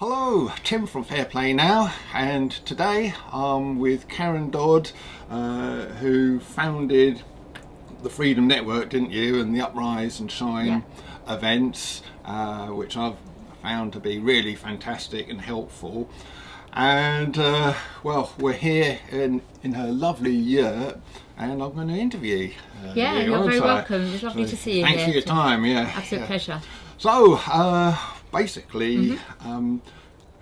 Hello, Tim from Fair Play Now, and today I'm with Karen Dodd, who founded the Freedom Network, didn't you, and the Uprise and Shine events, which I've found to be really fantastic and helpful. And well, we're here in her lovely yurt, and I'm going to interview Yeah, you, you're very so, welcome. It's lovely to see you thanks here. for your time. Yeah, Absolute pleasure. So basically,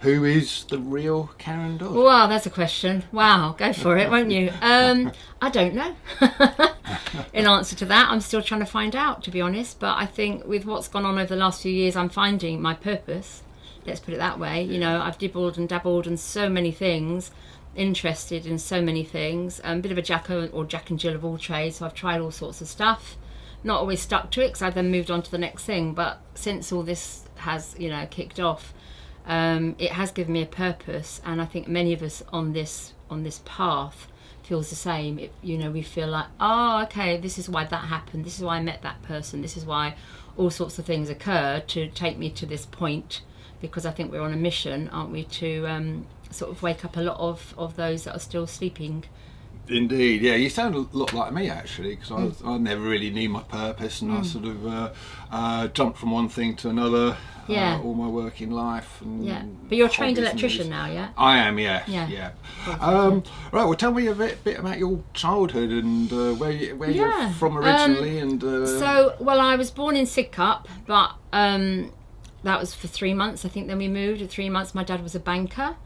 who is the real Karen Dodd? Wow, that's a question. Wow, go for it, won't you? I don't know. In answer to that, I'm still trying to find out, to be honest. But I think with what's gone on over the last few years, I'm finding my purpose. Let's put it that way. You know, I've dibbled and dabbled in so many things, interested in so many things. A bit of a Jack and Jill of all trades. So I've tried all sorts of stuff. Not always stuck to it, because I've then moved on to the next thing. But since all this has, kicked off, it has given me a purpose, and I think many of us on this path feels the same. We feel like, oh, okay, this is why that happened. This is why I met that person. This is why all sorts of things occurred to take me to this point. Because I think we're on a mission, aren't we, to sort of wake up a lot of those that are still sleeping. Indeed, yeah. You sound a lot like me, actually, because I never really knew my purpose, and I sort of jumped from one thing to another all my working life. And but you're a trained electrician now, yeah? I am, yeah. Right, well, tell me a bit about your childhood and where you're from originally. Well, I was born in Sidcup, but that was for 3 months. I think then we moved. At 3 months, my dad was a banker.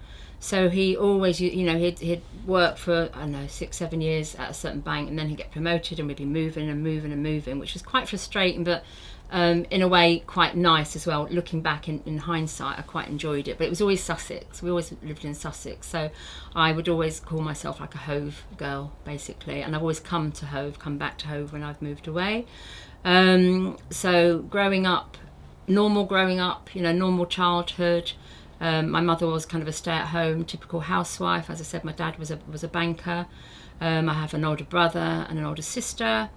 So he always, he'd work for, 6-7 years at a certain bank, and then he'd get promoted, and we'd be moving, which was quite frustrating, but in a way quite nice as well. Looking back in hindsight, I quite enjoyed it. But it was always Sussex. We always lived in Sussex. So I would always call myself like a Hove girl, basically. And I've always come back to Hove when I've moved away. So growing up, normal childhood. My mother was kind of a stay-at-home, typical housewife. As I said, my dad was a banker. I have an older brother and an older sister.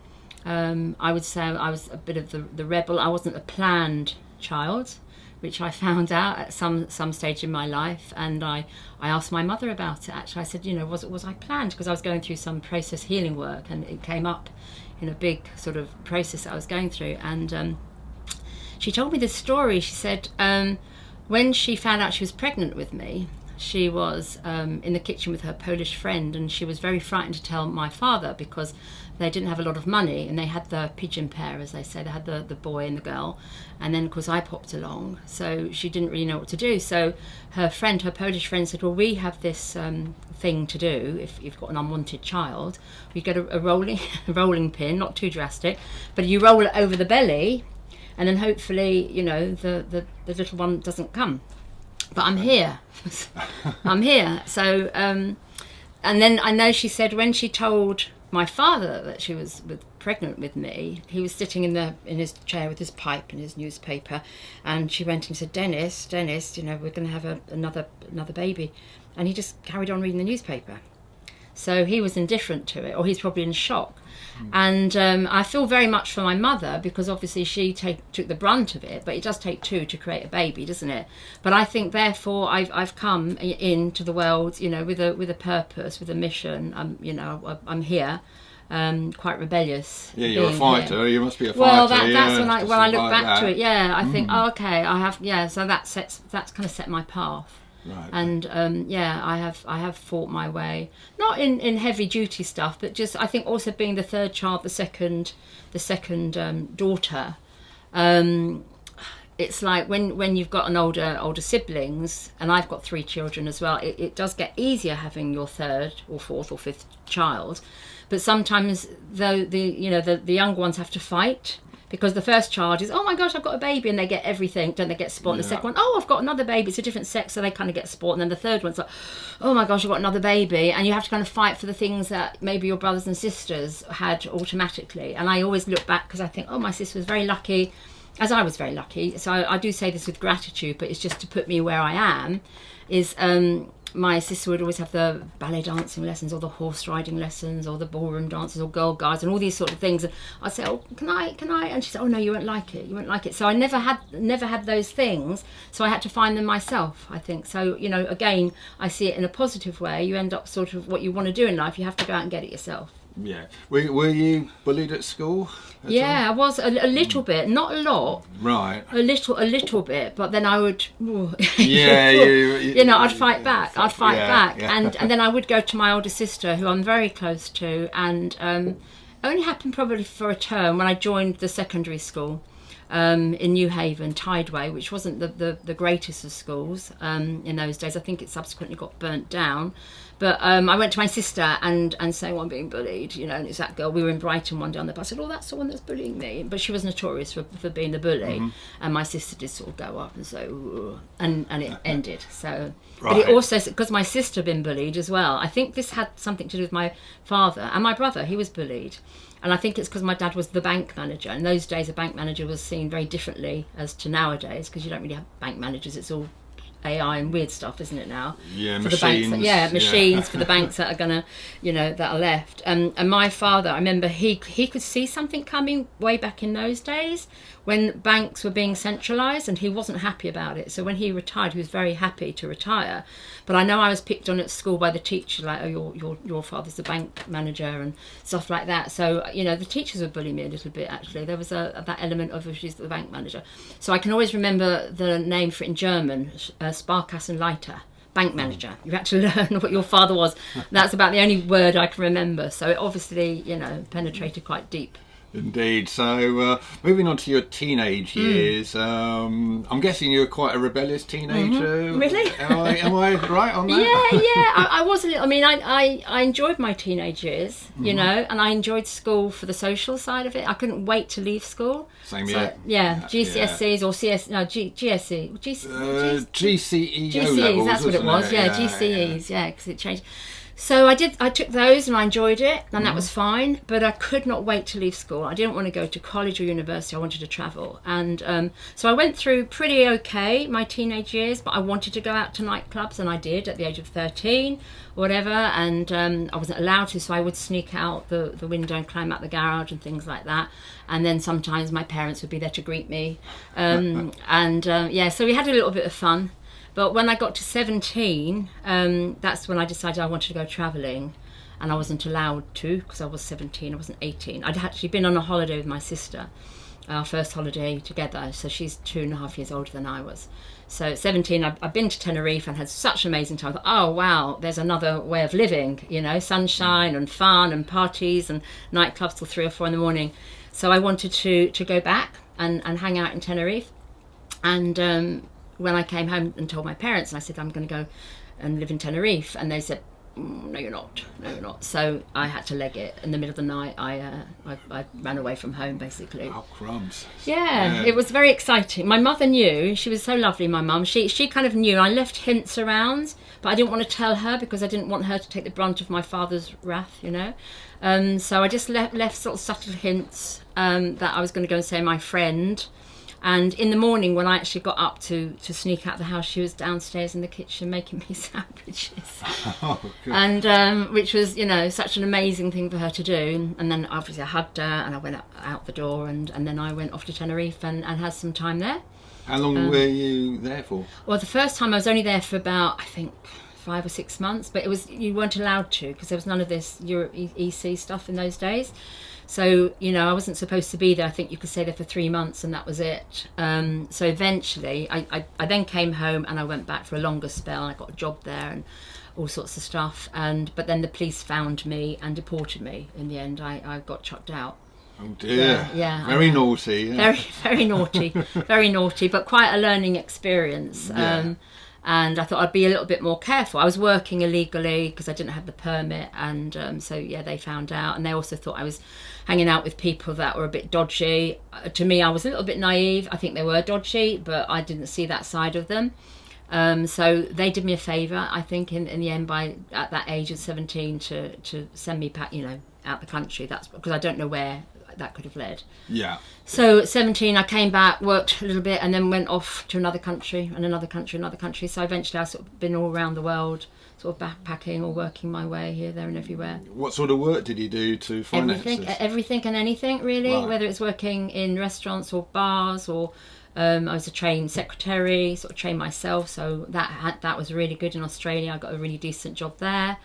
I would say I was a bit of the rebel. I wasn't a planned child, which I found out at some stage in my life. And I asked my mother about it. Actually, I said, was I planned? Because I was going through some process healing work, and it came up in a big sort of process that I was going through. And she told me this story. She said, when she found out she was pregnant with me, she was in the kitchen with her Polish friend, and she was very frightened to tell my father, because they didn't have a lot of money, and they had the pigeon pair, as they say. They had the boy and the girl, and then of course I popped along, so she didn't really know what to do. So her Polish friend said, well, we have this thing to do if you've got an unwanted child. You get a rolling pin, not too drastic, but you roll it over the belly, and then hopefully, the little one doesn't come. But I'm here. I'm here. So, and then I know she said when she told my father that she was pregnant with me, he was sitting in his chair with his pipe and his newspaper, and she went and said, Dennis, we're going to have another baby. And he just carried on reading the newspaper. So he was indifferent to it, or he's probably in shock. And I feel very much for my mother, because obviously she took the brunt of it, but it does take two to create a baby, doesn't it? But I think therefore I've come into the world, with a purpose, with a mission. I'm here, quite rebellious. Yeah, you're a fighter. Here. You must be a fighter. Well, that's when I look back to it. Yeah, I think, okay, I have. Yeah, so that's kind of set my path. Right. And I have fought my way, not in heavy duty stuff, but just I think also being the third child, the second daughter. It's like when you've got an older siblings, and I've got 3 children as well. It does get easier having your third or fourth or fifth child, but sometimes though the younger ones have to fight. Because the first child is, oh my gosh, I've got a baby, and they get everything, don't they get sport? And the second one, oh, I've got another baby, it's a different sex, so they kind of get sport. And then the third one's like, oh my gosh, I've got another baby. And you have to kind of fight for the things that maybe your brothers and sisters had automatically. And I always look back, because I think, oh, my sister was very lucky, as I was very lucky. So I do say this with gratitude, but it's just to put me where I am, is my sister would always have the ballet dancing lessons or the horse riding lessons or the ballroom dances or girl guides and all these sort of things. And I'd say, oh, can I? And she said, oh no, you won't like it. You won't like it. So I never had those things. So I had to find them myself, I think. So, again, I see it in a positive way. You end up sort of what you want to do in life. You have to go out and get it yourself. Yeah. Were you bullied at school? I was a little bit, not a lot. Right. A little bit, but then I would. Yeah, I'd fight back. Yeah. And then I would go to my older sister, who I'm very close to, and it only happened probably for a term when I joined the secondary school in New Haven, Tideway, which wasn't the greatest of schools in those days. I think it subsequently got burnt down. But I went to my sister and saying, well, I'm being bullied, and it's that girl. We were in Brighton one day on the bus. I said, oh, that's the one that's bullying me. But she was notorious for being the bully. Mm-hmm. And my sister did sort of go up and say, ooh, and it ended. So, right. But it also, because my sister had been bullied as well, I think this had something to do with my father and my brother. He was bullied. And I think it's because my dad was the bank manager. In those days, a bank manager was seen very differently as to nowadays, because you don't really have bank managers. It's all AI and weird stuff, isn't it now? Yeah, for machines. The banks machines for the banks that are gonna, that are left. And my father, I remember he could see something coming way back in those days when banks were being centralised, and he wasn't happy about it. So when he retired, he was very happy to retire. But I know I was picked on at school by the teacher, like, oh, your father's the bank manager and stuff like that. So the teachers would bully me a little bit. Actually, there was that element of, she's the bank manager. So I can always remember the name for it in German. Sparkassenleiter, bank manager. You had to learn what your father was. That's about the only word I can remember. So it obviously, penetrated quite deep. Indeed. So moving on to your teenage years, I'm guessing you were quite a rebellious teenager. Mm-hmm. Really? Am I right on that? Yeah. I was a little. I mean, I enjoyed my teenage years, and I enjoyed school for the social side of it. I couldn't wait to leave school. Same here. Yeah, GCSEs or GCE. GCE levels, that's what it was. Yeah, GCEs. Yeah, because it changed. So I took those and I enjoyed it, and that was fine, but I could not wait to leave school. I didn't want to go to college or university. I wanted to travel. And so I went through pretty okay my teenage years, but I wanted to go out to nightclubs, and I did at the age of 13 or whatever, and I wasn't allowed to, so I would sneak out the window and climb out the garage and things like that. And then sometimes my parents would be there to greet me. So we had a little bit of fun. But when I got to 17, that's when I decided I wanted to go travelling, and I wasn't allowed to because I was 17, I wasn't 18. I'd actually been on a holiday with my sister, our first holiday together, so she's 2.5 years older than I was. So at 17, I've been to Tenerife and had such an amazing time. I thought, oh wow, there's another way of living, sunshine and fun and parties and nightclubs till 3 or 4 in the morning. So I wanted to go back and hang out in Tenerife. And when I came home and told my parents, and I said, I'm going to go and live in Tenerife, and they said, no you're not. So I had to leg it. In the middle of the night, I ran away from home, basically. Oh, crumbs. Yeah, it was very exciting. My mother knew. She was so lovely, my mum. She kind of knew. I left hints around, but I didn't want to tell her because I didn't want her to take the brunt of my father's wrath, So I just left sort of subtle hints that I was going to go and say my friend. And in the morning, when I actually got up to sneak out the house, she was downstairs in the kitchen making me sandwiches. Oh, good. And which was, such an amazing thing for her to do. And then obviously I hugged her and I went out the door, and then I went off to Tenerife and had some time there. How long were you there for? Well, the first time I was only there for about, I think, 5 or 6 months, but you weren't allowed to because there was none of this EC stuff in those days. So, I wasn't supposed to be there. I think you could stay there for 3 months and that was it. So eventually I then came home and I went back for a longer spell. I got a job there and all sorts of stuff. But then the police found me and deported me. In the end, I got chucked out. Oh dear. Yeah. Very naughty. Yeah. Very, very naughty. Very naughty, but quite a learning experience. Yeah. And I thought I'd be a little bit more careful. I was working illegally because I didn't have the permit, and they found out. And they also thought I was hanging out with people that were a bit dodgy. To me, I was a little bit naive. I think they were dodgy, but I didn't see that side of them. So they did me a favour, I think, in the end, at that age of 17, to send me back, out the country. That's because I don't know where. that could have led. Yeah. So at 17 I came back, worked a little bit, and then went off to another country and another country, another country. So eventually I've sort of been all around the world, sort of backpacking or working my way here, there and everywhere. What sort of work did you do to finance this? Everything and anything really, Right. whether it's working in restaurants or bars or I was a trained secretary, sort of trained myself, so that was really good in Australia. I got a really decent job there.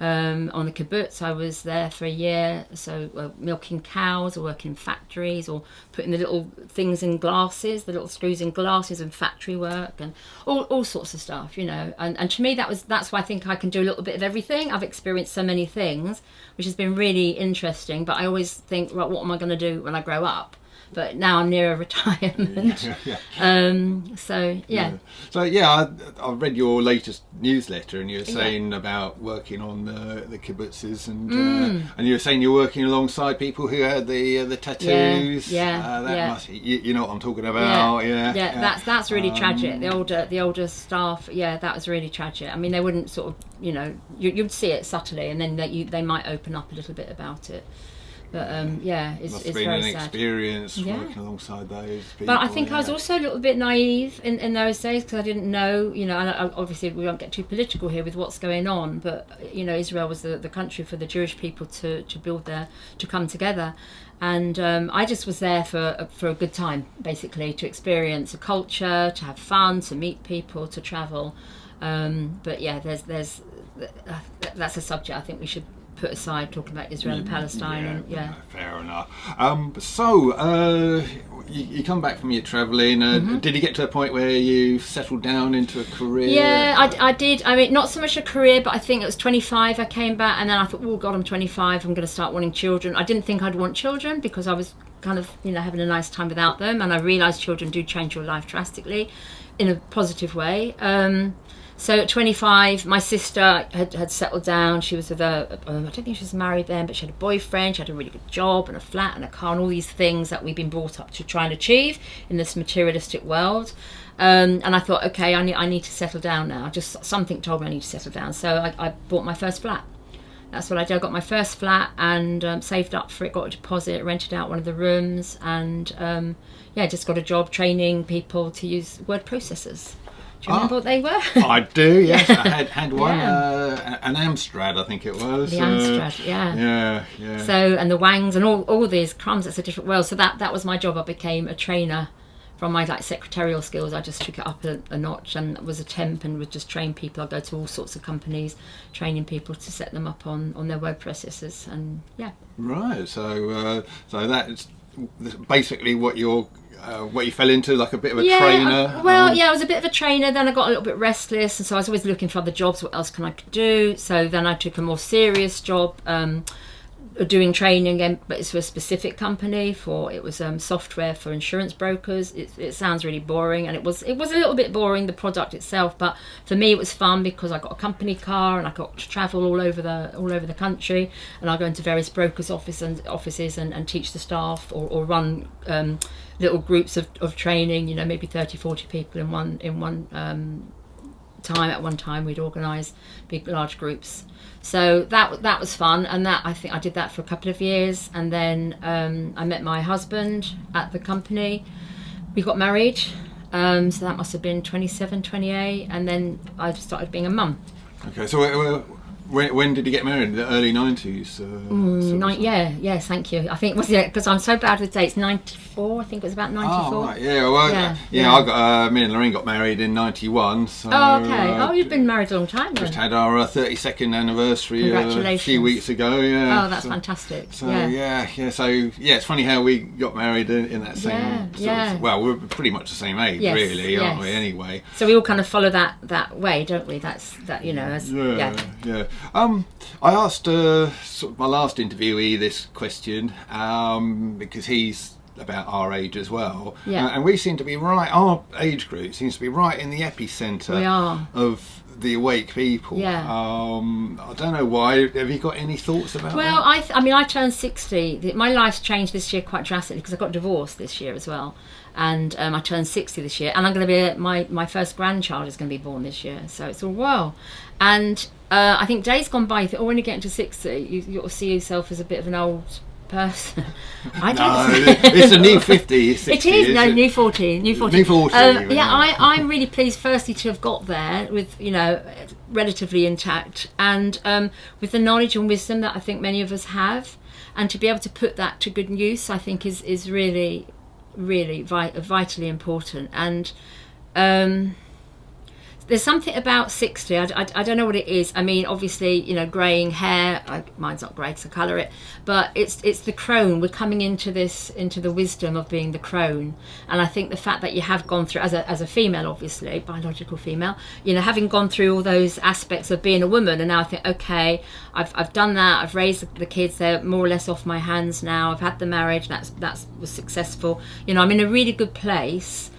On the kibbutz, I was there for a year, so milking cows or working in factories or putting the little things in glasses, the little screws in glasses, and factory work and all sorts of stuff, you know. And to me that's why I think I can do a little bit of everything. I've experienced so many things, which has been really interesting, but I always think, right, what am I going to do when I grow up? But now I'm nearer retirement. So I read your latest newsletter, and you were saying about working on the kibbutzes, and you were saying you're working alongside people who had the tattoos. You know what I'm talking about. That's really tragic. The older staff, that was really tragic. I mean, they wouldn't sort of, you know, you'd see it subtly, and then they might open up a little bit about it. But it's must have very been an sad. experience working alongside those people. But I think I was also a little bit naive in those days, because I didn't know, you know, and obviously we won't get too political here with what's going on, but, you know, Israel was the country for the Jewish people to come together. And I just was there for a good time, basically, to experience a culture, to have fun, to meet people, to travel. But yeah, there's that's a subject I think we should put aside, talking about Israel and Palestine. Fair enough. You come back from your travelling. Did you get to a point where you settled down into a career? Yeah, I did. I mean, not so much a career, but I think it was 25 I came back, and then I thought, oh God, I'm 25, I'm going to start wanting children. I didn't think I'd want children because I was kind of, you know, having a nice time without them, and I realised children do change your life drastically in a positive way. So at 25, my sister had settled down. She was with I don't think she was married then, but she had a boyfriend. She had a really good job and a flat and a car and all these things that we've been brought up to try and achieve in this materialistic world. And I thought, okay, I need to settle down now. Just something told me I need to settle down. So I bought my first flat. That's what I did. I got my first flat and saved up for it, got a deposit, rented out one of the rooms, and just got a job training people to use word processors. Do you remember what they were? I do, yes. I had one, an Amstrad, I think it was. The Amstrad, Yeah. So, and the Wangs and all these crumbs, that's a different world. So that was my job. I became a trainer from my secretarial skills. I just took it up a notch and was a temp and would just train people. I'd go to all sorts of companies, training people to set them up on their word processors, and Right, so that's basically what you fell into, like a bit of a trainer. I was a bit of a trainer. Then I got a little bit restless, and so I was always looking for other jobs. What else can I do? So then I took a more serious job, doing training again, but it's for a specific company. It was software for insurance brokers. It sounds really boring, and it was a little bit boring, the product itself. But for me, it was fun because I got a company car and I got to travel all over the country, and I go into various brokers' offices and teach the staff or run little groups of training. You know, maybe 30-40 people in one time. At one time, we'd organise big, large groups. So that was fun, and I think I did that for a couple of years, and then I met my husband at the company. We got married, so that must have been 27, 28, and then I started being a mum. Okay, so when did you get married? In the early 90s? Yes, thank you. I think because I'm so bad with dates. 94, I think it was about 94. Oh, right, I got me and Lorraine got married in 91. So, you've been married a long time then. Just had our 32nd anniversary a few weeks ago. Oh, that's fantastic. So it's funny how we got married in that same we're pretty much the same age, really, aren't we? Anyway, so we all kind of follow that way, don't we? I asked sort of my last interviewee this question because he's about our age as well, and we seem to be our age group seems to be right in the epicenter of the awake people. I don't know why. Have you got any thoughts about that? I turned 60. My life's changed this year quite drastically because I got divorced this year as well, and I turned 60 this year, and I'm going to be my first grandchild is going to be born this year, so it's all well. And I think days gone by, you think, when you get into 60, you see yourself as a bit of an person. I No, don't. it's a new 50, 60. It is new 40, new 40. New 40. I'm really pleased, firstly, to have got there with relatively intact, and with the knowledge and wisdom that I think many of us have, and to be able to put that to good use, I think is really, really vitally important. And there's something about 60. I don't know what it is. I mean, obviously, greying hair. Mine's not grey because I colour it, but it's the crone. We're coming into the wisdom of being the crone, and I think the fact that you have gone through as a female, obviously biological female, having gone through all those aspects of being a woman, and now I think, okay, I've done that. I've raised the kids. They're more or less off my hands now. I've had the marriage. That was successful. I'm in a really good place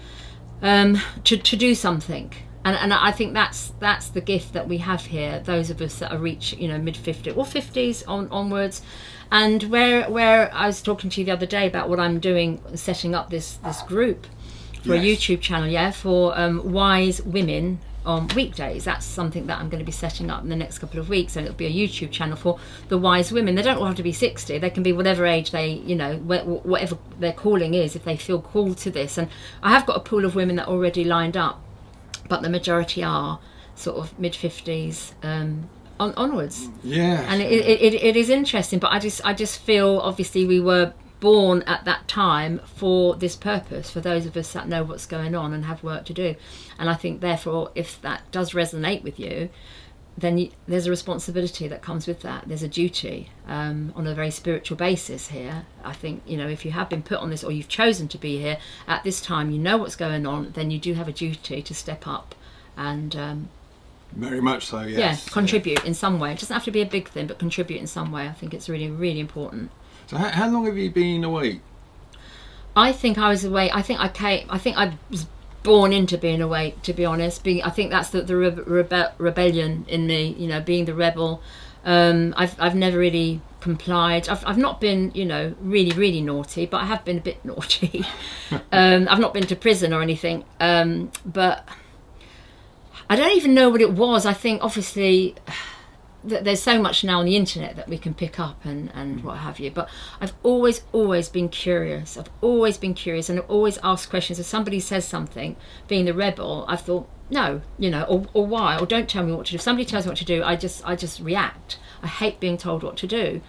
to do something. And I think that's the gift that we have here, those of us that are reach mid-50s or 50s onwards. And where I was talking to you the other day about what I'm doing, setting up this group for a YouTube channel, for wise women on weekdays. That's something that I'm going to be setting up in the next couple of weeks, and it'll be a YouTube channel for the wise women. They don't all have to be 60. They can be whatever age they, whatever their calling is, if they feel called to this. And I have got a pool of women that are already lined up, but the majority are sort of mid-50s onwards. Yeah. And it is interesting, but I just feel, obviously, we were born at that time for this purpose, for those of us that know what's going on and have work to do. And I think, therefore, if that does resonate with you, then there's a responsibility that comes with that. There's a duty on a very spiritual basis here. I think, if you have been put on this, or you've chosen to be here at this time, you know what's going on, then you do have a duty to step up and very much so, yes. Contribute in some way. It doesn't have to be a big thing, but contribute in some way. I think it's really, really important. So how long have you been away? I think I was away. I think I was born into being awake, to be honest. I think that's the rebellion in me, being the rebel. I've never really complied. I've not been, really, really naughty, but I have been a bit naughty. I've not been to prison or anything, but I don't even know what it was. I think, obviously, there's so much now on the internet that we can pick up and what have you, but I've always been curious. I've always been curious, and I've always asked questions. If somebody says something, being the rebel, I've thought, no, or why, or don't tell me what to do. If somebody tells me what to do, I just react. I hate being told what to do,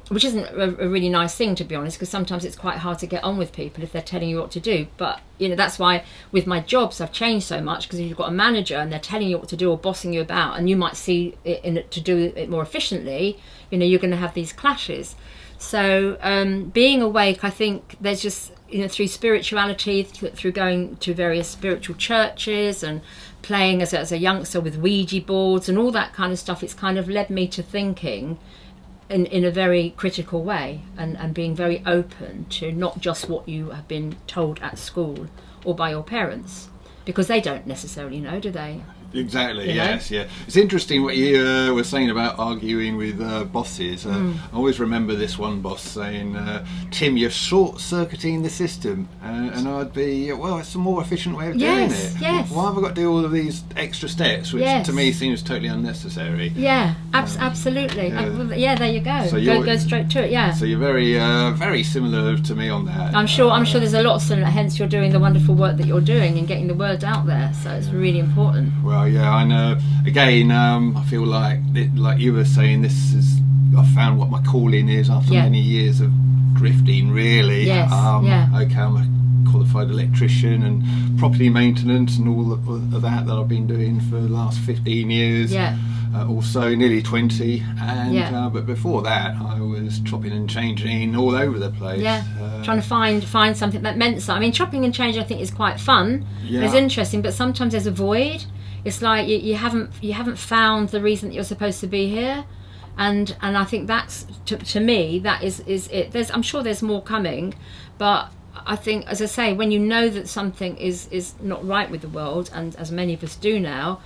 which isn't a really nice thing, to be honest, because sometimes it's quite hard to get on with people if they're telling you what to do. But that's why with my jobs I've changed so much, because if you've got a manager and they're telling you what to do or bossing you about, and you might see it to do it more efficiently, you're going to have these clashes. So being awake, I think there's just through spirituality, through going to various spiritual churches and playing as a youngster with Ouija boards and all that kind of stuff, it's kind of led me to thinking in a very critical way, and being very open to not just what you have been told at school or by your parents, because they don't necessarily know, do they? Exactly, yes, yeah. It's interesting what you were saying about arguing with bosses. I always remember this one boss saying, Tim, you're short-circuiting the system. And I'd be, well, it's a more efficient way of doing it. Yes. Why have I got to do all of these extra steps, which to me seems totally unnecessary? Yeah, absolutely. There you go. So go straight to it, yeah. So you're very, very similar to me on that. I'm sure there's a lot of similar, hence you're doing the wonderful work that you're doing and getting the word out there. So it's really important. Well, yeah, I know. Again, I feel like you were saying, I found what my calling is after many years of drifting, really. Yes, Okay, I'm a qualified electrician and property maintenance and all of that I've been doing for the last 15 years. Yeah. Also nearly 20, and but before that I was chopping and changing all over the place. Trying to find something that meant something. I mean, chopping and changing I think is quite fun. It's interesting, but sometimes there's a void. It's like you haven't found the reason that you're supposed to be here, and I think that's to me that is it. I'm sure there's more coming, but I think, as I say, when you know that something is not right with the world, and as many of us do now,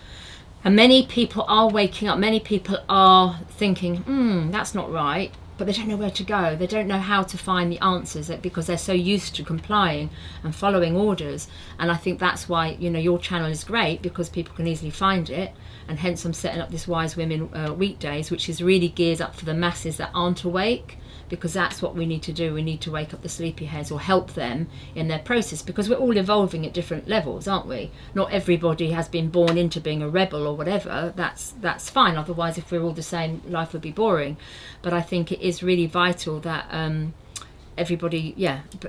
and many people are waking up, many people are thinking, that's not right, but they don't know where to go. They don't know how to find the answers because they're so used to complying and following orders. And I think that's why, your channel is great, because people can easily find it. And hence I'm setting up this Wise Women weekdays, which is really geared up for the masses that aren't awake. because that's what we need to do. We need to wake up the sleepyheads or help them in their process, because we're all evolving at different levels, aren't we? Not everybody has been born into being a rebel or whatever. That's fine. Otherwise, if we're all the same, life would be boring. But I think it is really vital that everybody,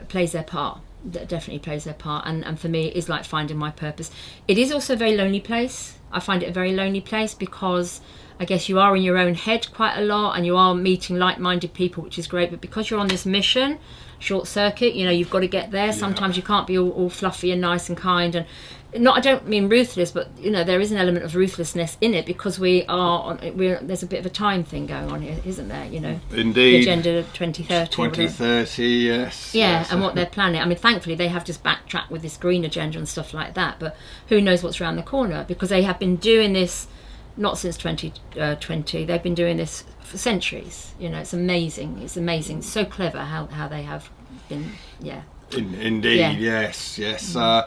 plays their part. That definitely plays their part. And for me, it is like finding my purpose. It is also a very lonely place. I find it a very lonely place because I guess you are in your own head quite a lot, and you are meeting like-minded people, which is great. But because you're on this mission, short circuit, you've got to get there. Sometimes you can't be all fluffy and nice and kind, and I don't mean ruthless, but there is an element of ruthlessness in it, because there's a bit of a time thing going on here, isn't there? Indeed. The Agenda 2030. 2030, yes. Yeah, yes. And what they're planning. I mean, thankfully they have just backtracked with this green agenda and stuff like that. But who knows what's around the corner? Because they have been doing this not since 2020. They've been doing this for centuries. It's amazing. It's amazing. So clever how they have been. Yeah. Indeed, yes. Tell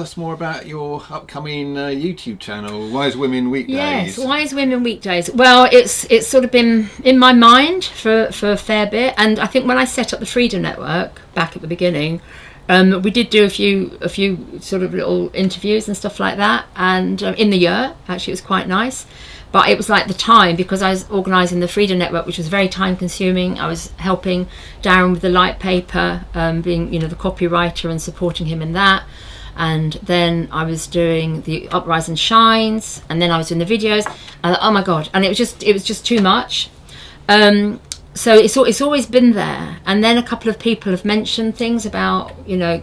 us more about your upcoming YouTube channel, Wise Women Weekdays. Yes, Wise Women Weekdays. Well, it's sort of been in my mind for a fair bit, and I think when I set up the Freedom Network back at the beginning, we did do a few sort of little interviews and stuff like that, and in the year, actually, it was quite nice. But it was like the time, because I was organising the Freedom Network, which was very time consuming. I was helping Darren with the light paper, being the copywriter, and supporting him in that. And then I was doing the Uprise and Shines, and then I was doing the videos. Oh my God! And it was just too much. So it's always been there. And then a couple of people have mentioned things about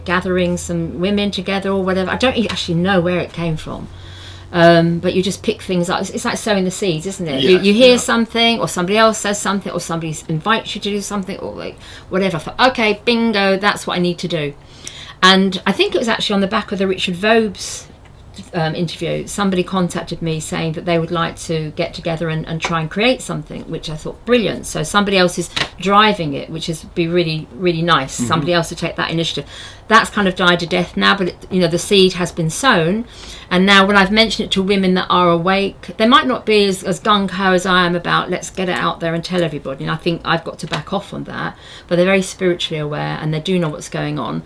gathering some women together or whatever. I don't actually know where it came from. But you just pick things up. It's like sowing the seeds, isn't it? Yes, you hear something, or somebody else says something, or somebody invites you to do something, or like whatever. I thought, okay, bingo, that's what I need to do. And I think it was actually on the back of the Richard Vobes interview. Somebody contacted me saying that they would like to get together and try and create something, which I thought brilliant. So somebody else is driving it, which is be really, really nice. Mm-hmm. Somebody else to take that initiative. That's kind of died a death now, but the seed has been sown. And now when I've mentioned it to women that are awake, they might not be as gung-ho as I am about let's get it out there and tell everybody. And I think I've got to back off on that. But they're very spiritually aware, and they do know what's going on.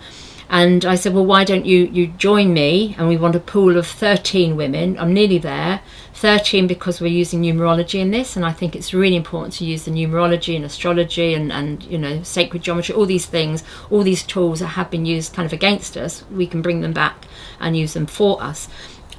And I said, well, why don't you join me? And we want a pool of 13 women. I'm nearly there. 13 because we're using numerology in this, and I think it's really important to use the numerology and astrology and sacred geometry, all these things, all these tools that have been used kind of against us. We can bring them back and use them for us.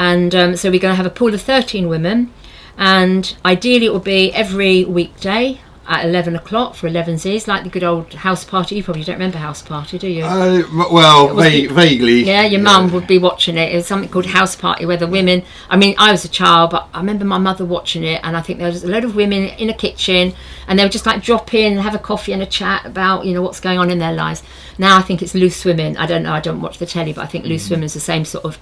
And so we're going to have a pool of 13 women, and ideally it will be every weekday at 11 o'clock for 11Zs, like the good old house party. You probably don't remember house party, do you? Vaguely. Yeah, your mum would be watching it. It was something called house party, where the women, I was a child, but I remember my mother watching it, and I think there was a load of women in a kitchen, and they would just like drop in and have a coffee and a chat about, what's going on in their lives. Now I think it's loose women. I don't know, I don't watch the telly, but I think loose women is the same sort of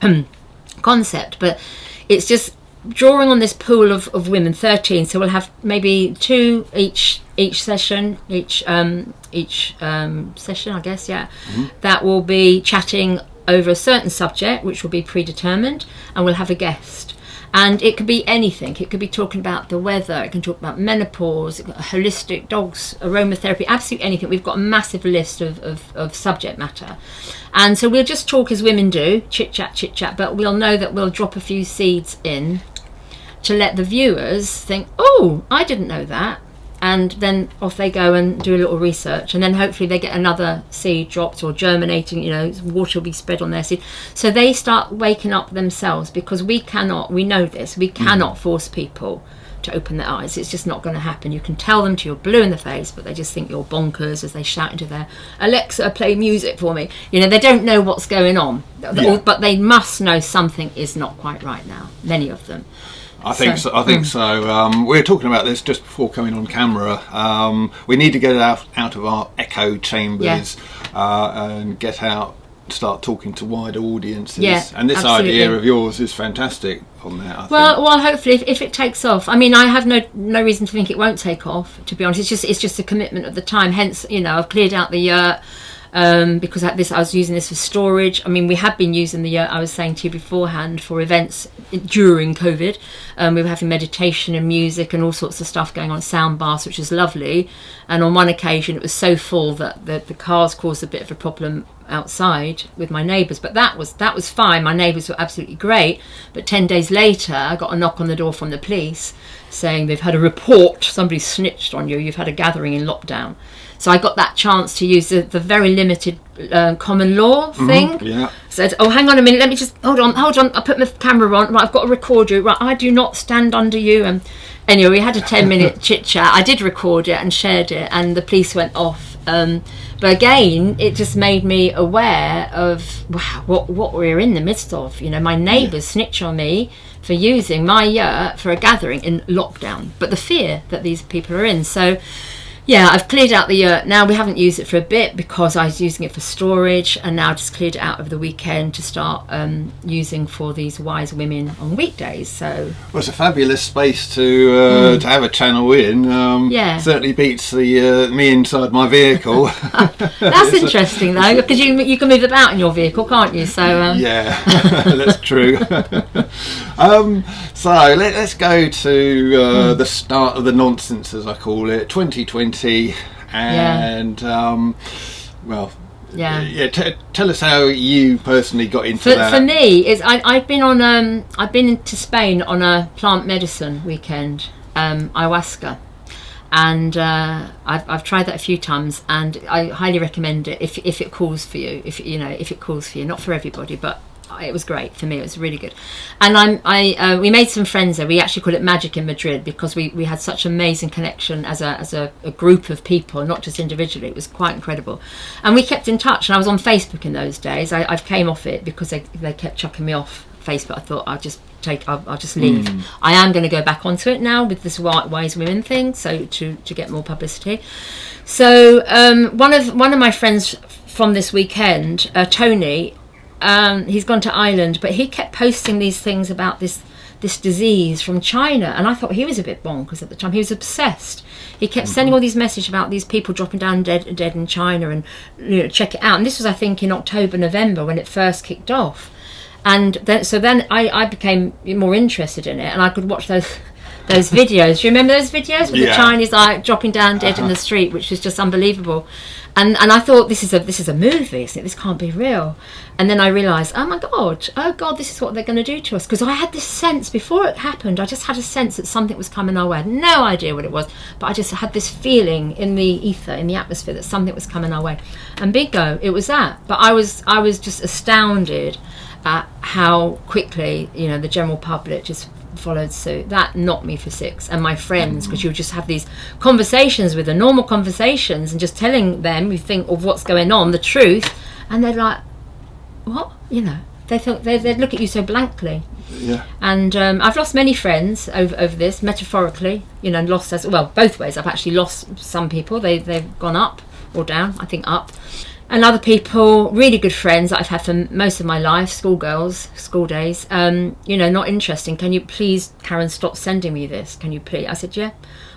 concept. But it's just drawing on this pool of women, 13, so we'll have maybe 2 each session, each session, I guess, that will be chatting over a certain subject, which will be predetermined, and we'll have a guest. And it could be anything. It could be talking about the weather, it can talk about menopause, holistic, dogs, aromatherapy, absolutely anything. We've got a massive list of subject matter. And so we'll just talk as women do, chit chat, but we'll know that we'll drop a few seeds in to let the viewers think, oh, I didn't know that. And then off they go and do a little research, and then hopefully they get another seed dropped or germinating, water will be spread on their seed. So they start waking up themselves, because we know this, we cannot force people to open their eyes. It's just not going to happen. You can tell them till you're blue in the face, but they just think you're bonkers as they shout into their Alexa, play music for me. They don't know what's going on, but they must know something is not quite right now, many of them. I think so. We were talking about this just before coming on camera. We need to get out of our echo chambers and get out, start talking to wider audiences. Yeah, and this absolutely. Idea of yours is fantastic on that. Well, hopefully, if it takes off. I have no reason to think it won't take off. To be honest, it's just a commitment of the time. Hence, I've cleared out the because I was using this for storage. I mean, we had been using the yurt, I was saying to you beforehand, for events during COVID. We were having meditation and music and all sorts of stuff going on, sound baths, which is lovely. And on one occasion it was so full that the cars caused a bit of a problem outside with my neighbours, but that was fine. My neighbours were absolutely great. But 10 days later I got a knock on the door from the police saying they've had a report, somebody snitched on you, you've had a gathering in lockdown. So I got that chance to use the very limited common law thing. Yeah. Said, oh, hang on a minute, let me just, hold on, I put my camera on, right, I've got to record you, right, I do not stand under you. And anyway, we had a 10-minute chit chat. I did record it and shared it, and the police went off. But again, it just made me aware of what we're in the midst of. You know, my neighbours snitch on me for using my yurt for a gathering in lockdown, but the fear that these people are in. So yeah, I've cleared out the yurt now. We haven't used it for a bit because I was using it for storage, and now just cleared it out over the weekend to start using for these wise women on weekdays. So well, it's a fabulous space to have a channel in. Certainly beats the me inside my vehicle. That's interesting though, because you can move about in your vehicle, can't you? So yeah, that's true. So let's go to the start of the nonsense, as I call it, 2020. And tell us how you personally got into that. For me, is I've been into Spain on a plant medicine weekend, ayahuasca, and I've tried that a few times, and I highly recommend it if it calls for you. If it calls for you, not for everybody, but it was great for me. It was really good. And we made some friends there. We actually call it Magic in Madrid because we had such amazing connection as a group of people, not just individually. It was quite incredible. And we kept in touch, and I was on Facebook in those days. I've came off it because they kept chucking me off Facebook. I thought I'll just leave. I am going to go back onto it now with this wise women thing, so to get more publicity. So one of my friends from this weekend, Tony, he's gone to Ireland, but he kept posting these things about this disease from China, and I thought he was a bit bonkers at the time. He was obsessed. He kept sending all these messages about these people dropping down dead in China, and check it out. And this was, I think, in October, November when it first kicked off. And then I became more interested in it, and I could watch those videos. Do you remember those videos with the Chinese dropping down dead in the street, which was just unbelievable? And I thought, this is a movie, isn't it? This can't be real. And then I realised, oh God, this is what they're going to do to us. Because I had this sense, before it happened, I just had a sense that something was coming our way. I had no idea what it was, but I just had this feeling in the ether, in the atmosphere, that something was coming our way. And bingo, it was that. But I was just astounded at how quickly, the general public just followed suit. That knocked me for six. And my friends, because you would just have these conversations with them, normal conversations, and just telling them, you think of what's going on, the truth, and they're like, what? They think they'd look at you so blankly. Yeah. And I've lost many friends over this, metaphorically, lost as well, both ways. I've actually lost some people. They've gone up or down, I think up. And other people, really good friends that I've had for most of my life, schoolgirls, school days, not interesting. Can you please, Karen, stop sending me this? Can you please? I said, yeah,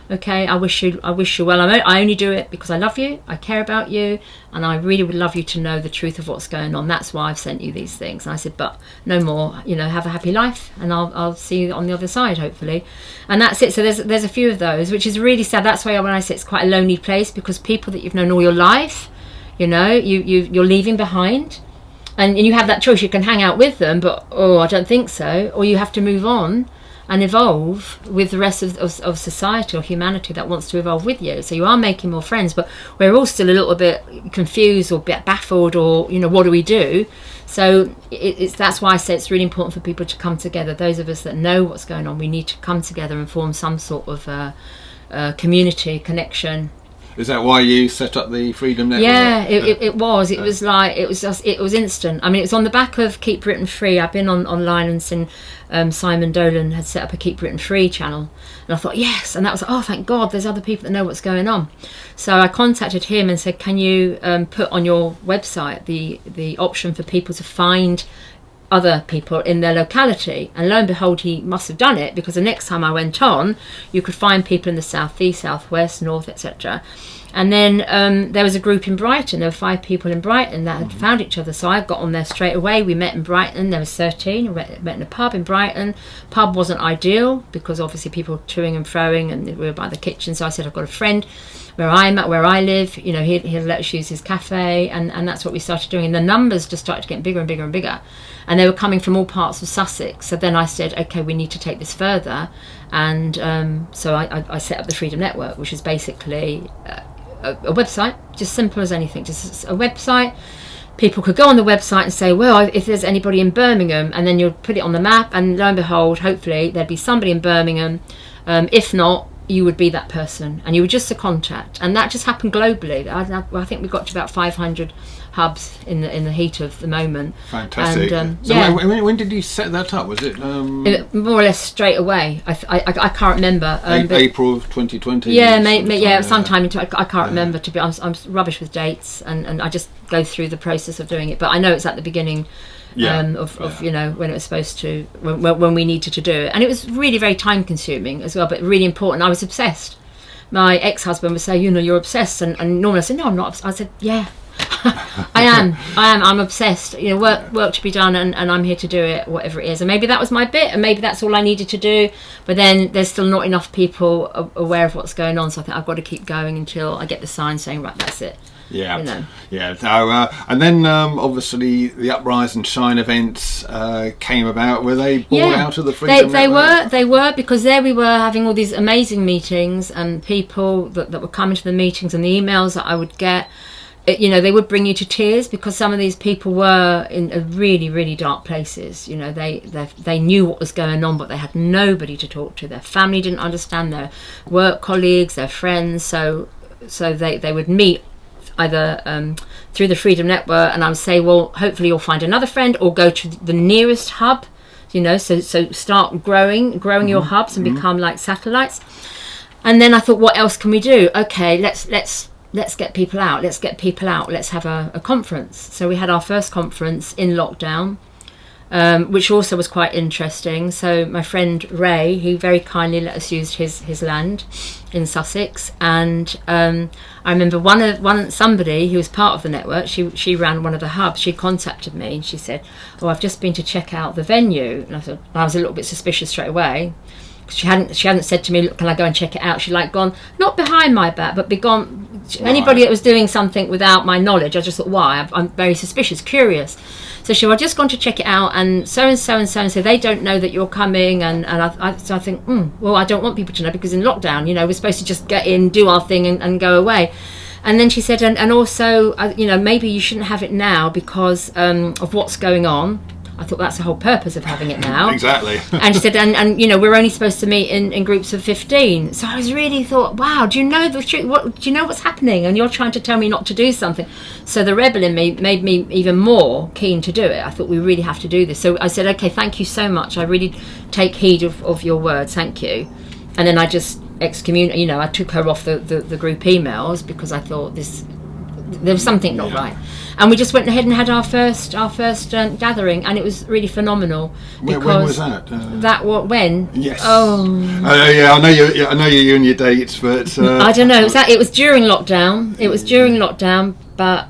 okay, I wish you well. I only do it because I love you, I care about you, and I really would love you to know the truth of what's going on. That's why I've sent you these things. And I said, but no more, have a happy life, and I'll see you on the other side, hopefully. And that's it. So there's a few of those, which is really sad. That's why when I say it's quite a lonely place, because people that you've known all your life, you're leaving behind, and you have that choice. You can hang out with them, but I don't think so. Or you have to move on and evolve with the rest of society or humanity that wants to evolve with you. So you are making more friends, but we're all still a little bit confused or a bit baffled, or what do we do? So that's why I say it's really important for people to come together. Those of us that know what's going on, we need to come together and form some sort of community connection. Is that why you set up the Freedom Network? Yeah, it was. It was instant. I mean, it was on the back of Keep Britain Free. I've been online and seen Simon Dolan had set up a Keep Britain Free channel, and I thought, yes, and that was, oh, thank God, there's other people that know what's going on. So I contacted him and said, can you put on your website the option for people to find other people in their locality? And lo and behold, he must have done it, because the next time I went on, you could find people in the southeast, southwest, north, etc. And then there was a group in Brighton. There were 5 people in Brighton that had found each other. So I got on there straight away. We met in Brighton. There was 13. We met in a pub in Brighton. Pub wasn't ideal because obviously people were toing and froing, and we were by the kitchen. So I said, I've got a friend where I'm at, where I live. You know, he'll let us use his cafe, and that's what we started doing. And the numbers just started getting bigger and bigger and bigger. And they were coming from all parts of Sussex. So then I said, okay, we need to take this further. And so I set up the Freedom Network, which is basically a website, just simple as anything, just a website. People could go on the website and say, well, if there's anybody in Birmingham, and then you'll put it on the map, and lo and behold, hopefully there'd be somebody in Birmingham. If not, you would be that person, and you were just a contact. And that just happened globally. I think we got to about 500 hubs in the heat of the moment. Fantastic. And, so yeah. when did you set that up? Was it more or less straight away? I can't remember. April of 2020? Yeah, sometime into I can't remember. To be honest, I'm rubbish with dates, and I just go through the process of doing it. But I know it's at the beginning. Of you know, when it was supposed to, when we needed to do it, and it was really very time consuming as well, but really important. I was obsessed. My ex-husband would say, you know, you're obsessed, and normally I said, no, I'm not. I said, yeah, I am. I'm obsessed. You know, work to be done, and I'm here to do it, whatever it is. And maybe that was my bit, and maybe that's all I needed to do. But then there's still not enough people aware of what's going on, so I think I've got to keep going until I get the sign saying, right, that's it. Yeah, you know. Yeah. So, and then obviously the Uprise and Shine events came about. Were they born out of the Freedom Network? They were, because there we were having all these amazing meetings, and people that were coming to the meetings, and the emails that I would get. You know, they would bring you to tears, because some of these people were in really, really dark places. You know, they knew what was going on, but they had nobody to talk to. Their family didn't understand, their work colleagues, their friends. So they would meet either through the Freedom Network, and I would say, well, hopefully you'll find another friend, or go to the nearest hub. You know, so start growing your hubs and become like satellites. And then I thought, what else can we do? Okay, let's get people out. Let's have a conference. So we had our first conference in lockdown, which also was quite interesting. So my friend Ray, he very kindly let us use his land in Sussex, and I remember somebody who was part of the network. She ran one of the hubs. She contacted me and she said, "Oh, I've just been to check out the venue." And I was a little bit suspicious straight away. She hadn't said to me, "Look, can I go and check it out?" She gone, not behind my back, but gone. Right. Anybody that was doing something without my knowledge, I just thought, why? I'm very suspicious, curious. So she said, I've just gone to check it out, and so and so and so, and so they don't know that you're coming, and so I think, well, I don't want people to know, because in lockdown, you know, we're supposed to just get in, do our thing, and go away. And then she said, and also, you know, maybe you shouldn't have it now because of what's going on. I thought that's the whole purpose of having it now. Exactly. And she said, and you know, we're only supposed to meet in groups of 15. So I was really thought, wow, do you know the truth? Do you know what's happening? And you're trying to tell me not to do something. So the rebel in me made me even more keen to do it. I thought, we really have to do this. So I said, okay, thank you so much. I really take heed of your words. Thank you. And then I just excommunicated, you know, I took her off the group emails, because I thought there was something not right. And we just went ahead and had our first gathering, and it was really phenomenal. When was that? When? Yes. Oh. Yeah, I know you and your dates, but I don't know. It was during lockdown.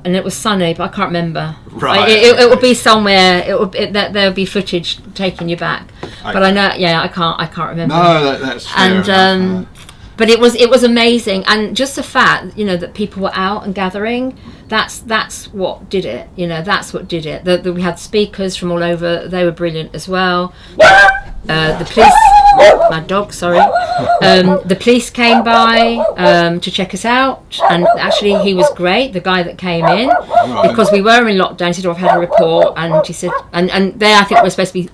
And it was sunny, but I can't remember. Right. It would be somewhere. There'll be footage taking you back. Okay. But I know. Yeah, I can't remember. No, that's fair. And but it was amazing, and just the fact, you know, that people were out and gathering, that's what did it. You know, that's what did it. We had speakers from all over. They were brilliant as well. The police, my dog, sorry. The police came by to check us out, and actually he was great, the guy that came in, because we were in lockdown. He said, I've had a report, and he said, and there I think we're supposed to be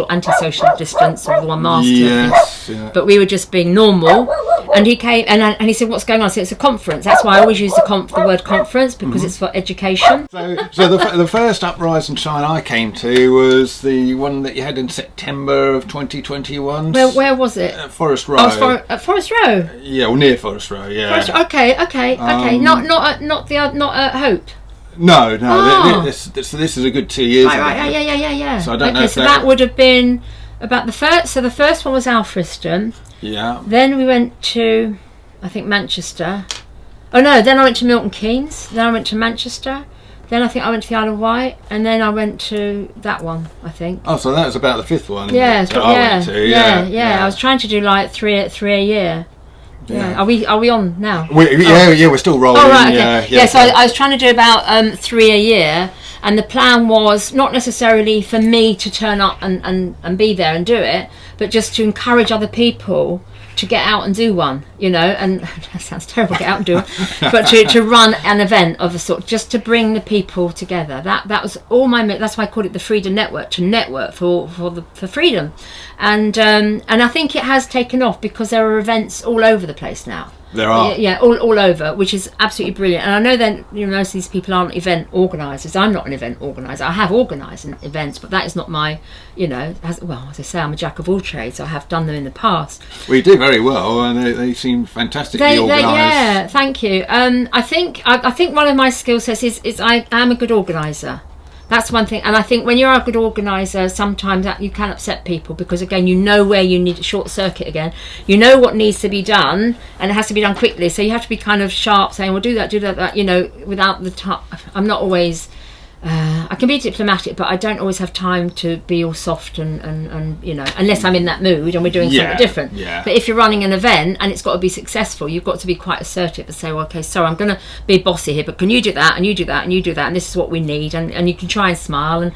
anti-social distance, with one mask. Yes, yeah. But we were just being normal, and he came and he said, what's going on? I said, it's a conference. That's why I always use the word conference, because it's for education. So the first Uprise and Shine I came to was the one that you had in September of 2021. Where was it? Forest Row. At Forest Row. Yeah, well, near Forest Row. Yeah. Okay. Not at Hope. No. Oh. This is a good 2 years ago. Right. Yeah. So I don't know if that would have been about the first. So the first one was Alfriston. Yeah. Then we went to, I think, Manchester. Oh no, then I went to Milton Keynes, then I went to Manchester, then I think I went to the Isle of Wight, and then I went to that one, I think. Oh, so that was about the fifth one. Yeah, that I went to. Yeah. I was trying to do like three a year. Yeah. Are we on now? We're still rolling. Oh right, okay. So I was trying to do about 3 a year, and the plan was not necessarily for me to turn up and be there and do it, but just to encourage other people to get out and do one, you know, and that sounds terrible, get out and do it, but to run an event of a sort, just to bring the people together. That was all that's why I called it the Freedom Network, to network for freedom, and I think it has taken off because there are events all over the place now. There are. Yeah, all over, which is absolutely brilliant. And I know that, you know, most of these people aren't event organisers. I'm not an event organiser. I have organised events, but that is not my, you know, as I say, I'm a jack of all trades. So I have done them in the past. We do very well, and they seem fantastically organised. Yeah, thank you. I think one of my skill sets is I am a good organiser. That's one thing, and I think when you're a good organiser, sometimes that you can upset people because, again, you know where you need to short circuit again. You know what needs to be done, and it has to be done quickly. So you have to be kind of sharp, saying, "Well, do that." You know, without the time. I'm not always. I can be diplomatic, but I don't always have time to be all soft and you know, unless I'm in that mood and we're doing something different. Yeah. But if you're running an event and it's got to be successful, you've got to be quite assertive and say, well, okay, sorry, I'm going to be bossy here, but can you do that and you do that and you do that and this is what we need, and you can try and smile,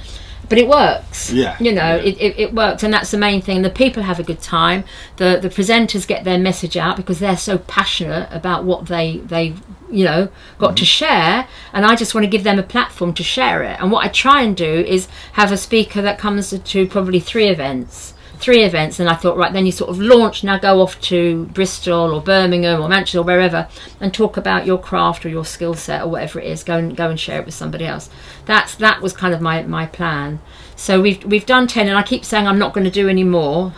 but it works. Yeah. You know, it works, and that's the main thing. The people have a good time. The presenters get their message out because they're so passionate about what they you know, got to share, and I just want to give them a platform to share it. And what I try and do is have a speaker that comes to probably three events, and I thought, right, then you sort of launch, now go off to Bristol or Birmingham or Manchester or wherever and talk about your craft or your skill set or whatever it is. Go and share it with somebody else. That was kind of my plan. So we've done 10, and I keep saying I'm not going to do any more.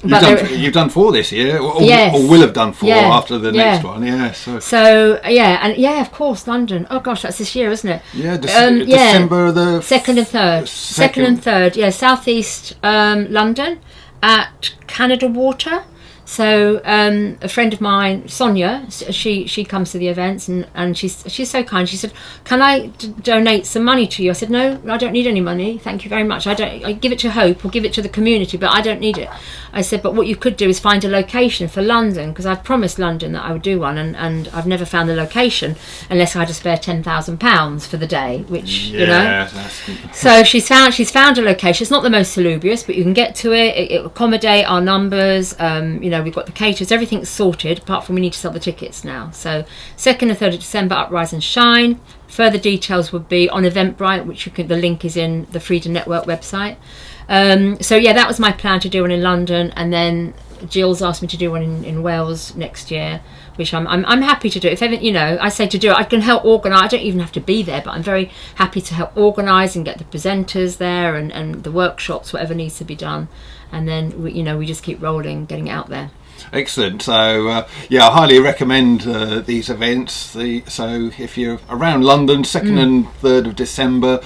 You've done 4 this year, or will have done 4 after the next one. Yeah. So of course, London. Oh gosh, that's this year, isn't it? Yeah, December the 2nd and 3rd. 2nd and 3rd. Yeah, southeast London at Canada Water. So a friend of mine, Sonia, she comes to the events, and she's so kind. She said, "Can I donate some money to you?" I said, "No, I don't need any money. Thank you very much. I give it to Hope or give it to the community, but I don't need it." I said, "But what you could do is find a location for London, because I've promised London that I would do one, and I've never found the location unless I had to spare £10,000 for the day, which you know." So she's found a location. It's not the most salubrious, but you can get to it. It accommodate our numbers. You know, we've got the caterers, everything's sorted, apart from we need to sell the tickets now. So 2nd and 3rd of December, Uprise and Shine. Further details would be on Eventbrite, which the link is in the Freedom Network website. So that was my plan, to do one in London, and then Jill's asked me to do one in Wales next year, which I'm happy to do. If ever, you know, I say to do it, I can help organise. I don't even have to be there, but I'm very happy to help organise and get the presenters there and the workshops, whatever needs to be done, and then we just keep rolling, getting it out there. Excellent. So I highly recommend these events. So if you're around London, 2nd and 3rd of December,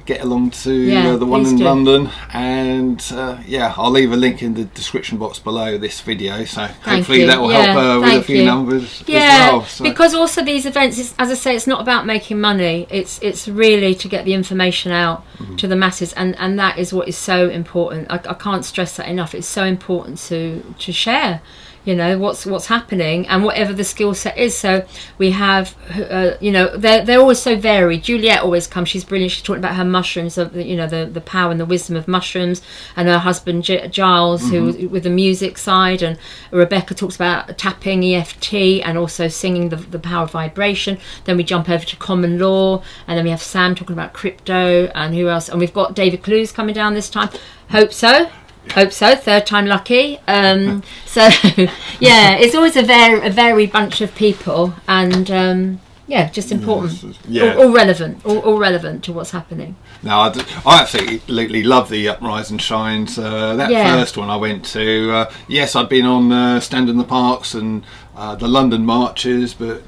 get along to the one in London, and I'll leave a link in the description box below this video, so hopefully that will help with a few numbers as well. So. Because also these events, as I say, it's not about making money, it's really to get the information out to the masses, and that is what is so important. I can't stress that enough. It's so important to share, you know, what's happening, and whatever the skill set is. So we have they're always so varied. Juliet always comes, she's brilliant. She's talking about her mushrooms, the power and the wisdom of mushrooms, and her husband Giles, who with the music side, and Rebecca talks about tapping, EFT, and also singing the power of vibration. Then we jump over to common law, and then we have Sam talking about crypto, and who else, and we've got David Clues coming down this time. Hope so, 3rd time lucky. It's always a varied bunch of people, and just important. All relevant to what's happening. Now, I absolutely love the Uprise and Shines. First one I went to, yes, I'd been on Stand in the Parks and the London marches, but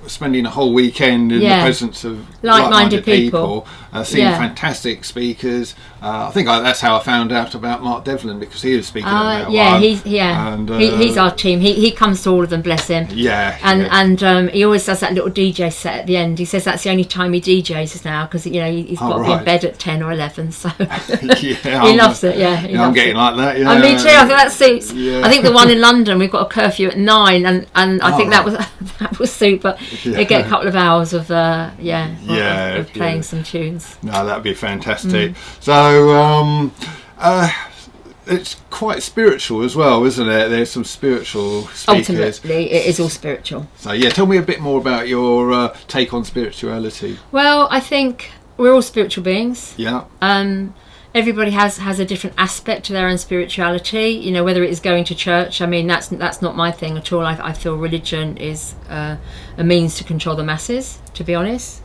spending a whole weekend in the presence of like-minded people, seeing fantastic speakers. I think that's how I found out about Mark Devlin, because he was speaking at that one. He's our team. He comes to all of them, bless him. And he always does that little DJ set at the end. He says that's the only time he DJs now, because he's got to be in bed at 10 or 11. So he loves it. I'm getting like that. Yeah, me too. I think that suits. I think the one in London, we've got a curfew at 9, and I think that was super. They get a couple of hours of playing some tunes. No, that'd be fantastic. So it's quite spiritual as well, isn't it? There's some spiritual speakers. Ultimately, it is all spiritual. So tell me a bit more about your take on spirituality. Well, I think we're all spiritual beings. Yeah. Everybody has a different aspect to their own spirituality, whether it is going to church. I mean, that's not my thing at all. I feel religion is a means to control the masses, to be honest.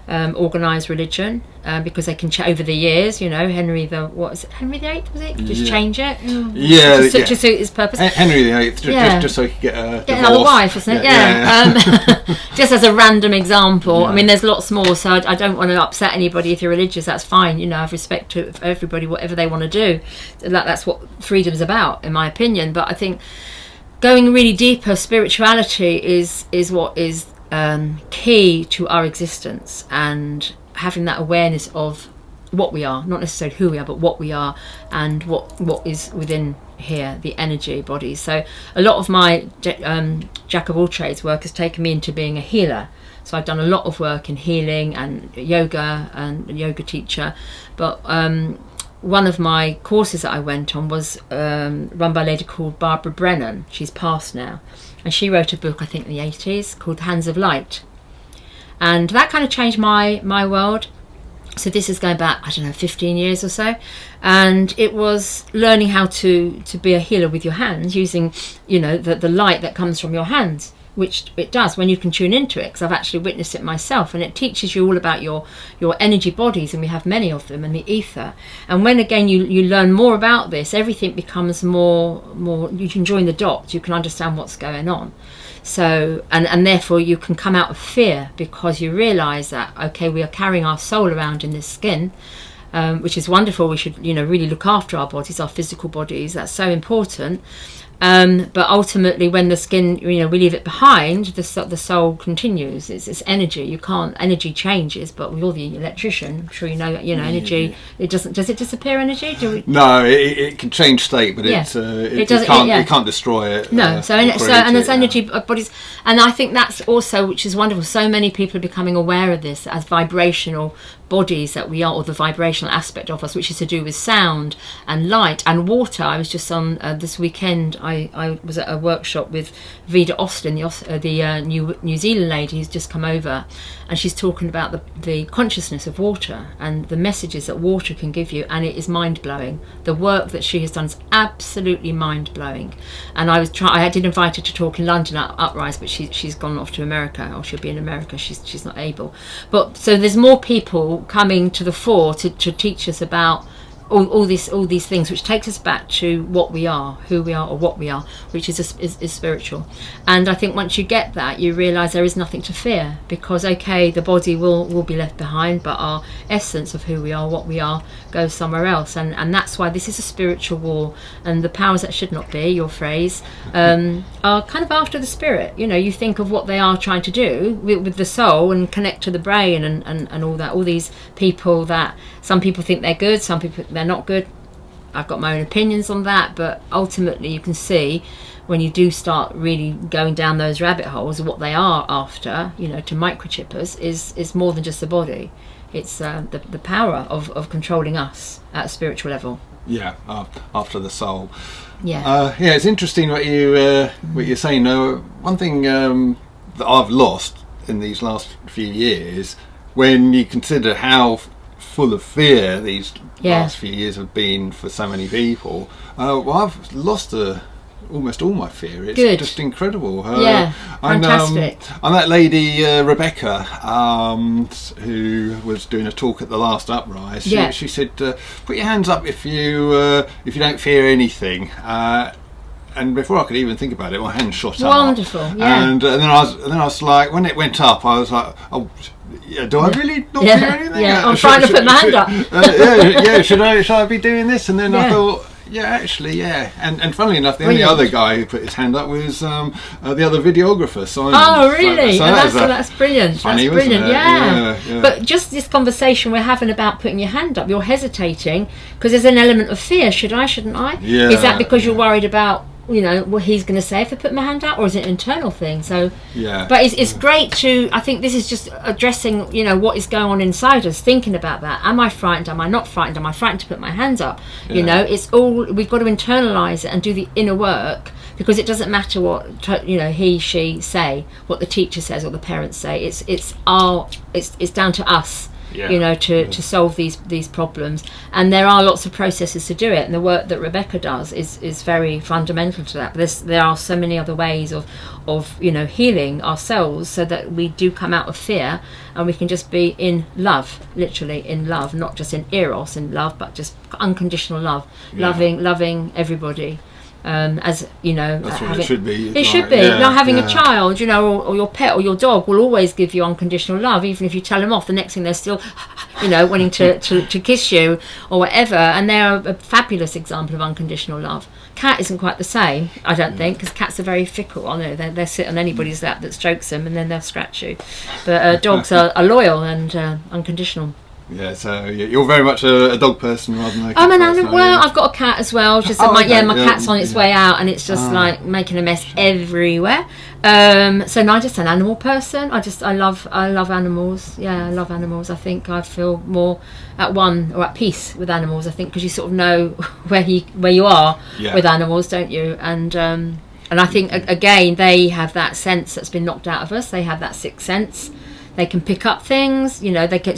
Organised religion, because they can over the years, Henry VIII, was it? Just change it? To suit his purpose. Henry VIII, just so he could get another wife, isn't it? Just as a random example. I mean, there's lots more, so I don't want to upset anybody. If you're religious, that's fine. I have respect to everybody, whatever they want to do. That's what freedom is about, in my opinion. But I think going really deeper, spirituality is what is key to our existence, and having that awareness of what we are, not necessarily who we are, but what we are, and what is within here, the energy body. So a lot of my jack of all trades work has taken me into being a healer. So I've done a lot of work in healing and yoga, and a yoga teacher. But one of my courses that I went on was run by a lady called Barbara Brennan. She's passed now. And she wrote a book, I think in the 80s, called Hands of Light. And that kind of changed my world. So this is going back, 15 years or so. And it was learning how to be a healer with your hands, using, the light that comes from your hands, which it does when you can tune into it, because I've actually witnessed it myself. And it teaches you all about your energy bodies, and we have many of them, and the ether. And when again you learn more about this, everything becomes more you can join the dots, you can understand what's going on. So and therefore you can come out of fear, because you realise that we are carrying our soul around in this skin, which is wonderful. We should really look after our bodies, our physical bodies. That's so important. But ultimately, when the skin, we leave it behind, the soul continues. It's energy. Energy changes, but with all the electrician, I'm sure energy. It doesn't. Does it disappear? Energy? No, it can change state, but it can't destroy it. No. There's energy bodies, and I think that's also, which is wonderful. So many people are becoming aware of this as vibrational bodies that we are, or the vibrational aspect of us, which is to do with sound and light and water. I was just on this weekend. I was at a workshop with Vida Austin, the New Zealand lady who's just come over, and she's talking about the consciousness of water and the messages that water can give you, and it is mind-blowing. The work that she has done is absolutely mind-blowing. And I did invite her to talk in London at Uprise, but she's gone off to America, or she'll be in America. She's not able. But so there's more people coming to the fore to teach us about all these things, which takes us back to what we are, who we are, or what we are, which is spiritual. And I think once you get that, you realise there is nothing to fear, because the body will be left behind, but our essence of who we are, what we are, goes somewhere else. And that's why this is a spiritual war, and the powers that should not be, your phrase, are kind of after the spirit. You think of what they are trying to do with the soul, and connect to the brain, and all that. All these people that some people think they're good, some people they're not good. I've got my own opinions on that, but ultimately you can see when you do start really going down those rabbit holes, what they are after, to microchip us, is more than just the body. It's the power of controlling us at a spiritual level. After the soul. It's interesting what you're saying. One thing that I've lost in these last few years, when you consider how full of fear these last few years have been for so many people, I've lost almost all my fear. It's just incredible. Fantastic. And that lady Rebecca, who was doing a talk at the last Uprise, she said, "Put your hands up if you don't fear anything." and before I could even think about it, my hand shot up. Wonderful, yeah. And then I was like, when it went up, I was like, oh. Yeah, do I really not hear anything? Yeah, I'm trying to put my hand up. Should I be doing this? And then I thought, and funnily enough, the only other guy who put his hand up was the other videographer, Simon. Oh, really? So that's brilliant. Funny, that's brilliant. Yeah. But just this conversation we're having about putting your hand up, you're hesitating because there's an element of fear. Should I? Shouldn't I? Yeah. Is that because you're worried about what he's going to say if I put my hand out, or is it an internal thing? So, but it's great to. I think this is just addressing, what is going on inside us, thinking about that. Am I frightened? Am I not frightened? Am I frightened to put my hands up? It's all we've got to internalize it and do the inner work, because it doesn't matter what he, she say, what the teacher says or the parents say. It's down to us. To solve these problems, and there are lots of processes to do it, and the work that Rebecca does is very fundamental to that. But there are so many other ways of healing ourselves, so that we do come out of fear and we can just be in love, literally in love, not just in eros, in love, but just unconditional love, loving everybody. That's what it should be. It should be. Now, having a child, or your pet or your dog will always give you unconditional love, even if you tell them off. The next thing they're still, wanting to kiss you or whatever. And they're a fabulous example of unconditional love. Cat isn't quite the same, I don't think, because cats are very fickle. I know they sit on anybody's lap that strokes them, and then they'll scratch you. But dogs are loyal and unconditional. Yeah, so you're very much a dog person rather than a cat I'm an person. animal. Well, I've got a cat as well. Just my cat's on its way out, and it's just like making a mess everywhere. So no, I'm just an animal person. I love animals. Yeah, I love animals. I think I feel more at one or at peace with animals. I think because you sort of know where you are with animals, don't you? And I think again they have that sense that's been knocked out of us. They have that sixth sense. They can pick up things,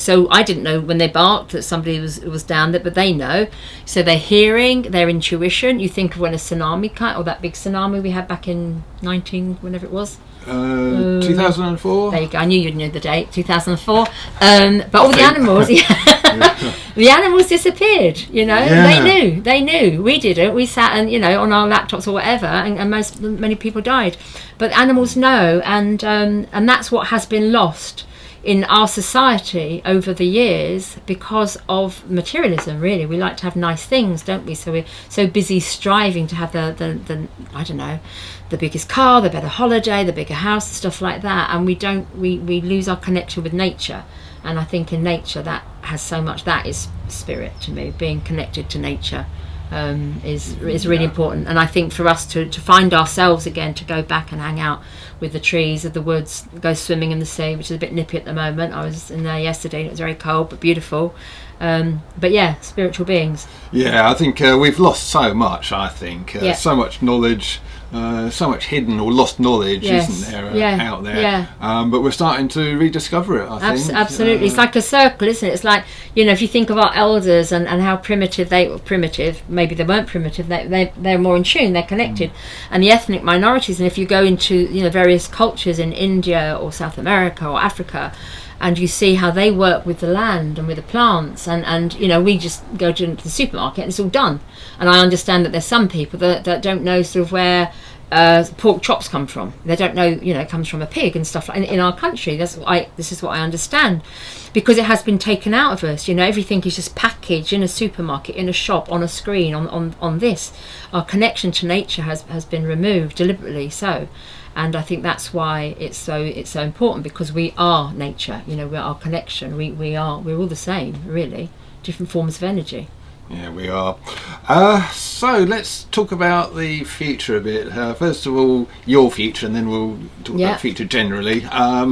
so I didn't know when they barked that somebody was down there, but they know. So their hearing, their intuition. You think of when a tsunami or that big tsunami we had back in whenever it was. 2004. There you go. I knew you'd know the date, 2004. But all the animals, the animals disappeared. They knew. We didn't. We sat and on our laptops or whatever, and many people died. But animals know, and that's what has been lost in our society over the years because of materialism. Really, we like to have nice things, don't we? So we're so busy striving to have the I don't know, the biggest car, the better holiday, the bigger house, stuff like that, and we lose our connection with nature. And I think in nature that has so much. That is spirit to me. Being connected to nature is really important. And I think for us to find ourselves again, to go back and hang out with the trees of the woods, go swimming in the sea, which is a bit nippy at the moment. I was in there yesterday and it was very cold but beautiful. But yeah, spiritual beings. Yeah, I think we've lost so much. I think so much knowledge, so much hidden or lost knowledge, isn't there, out there? Yeah. But we're starting to rediscover it, I think. Absolutely. It's like a circle, isn't it? It's like, if you think of our elders and how primitive they were, maybe they weren't primitive, they're more in tune, they're connected. And the ethnic minorities, and if you go into various cultures in India or South America or Africa, and you see how they work with the land and with the plants, and we just go to the supermarket and it's all done. And I understand that there's some people that don't know sort of where pork chops come from. They don't know, it comes from a pig and stuff like in our country. This is what I understand, because it has been taken out of us. Everything is just packaged in a supermarket, in a shop, on a screen, on this. Our connection to nature has been removed deliberately. So. And I think that's why it's so important, because we are nature. We're our connection. We're all the same, really. Different forms of energy. Yeah, we are. So let's talk about the future a bit. First of all, your future, and then we'll talk about future generally.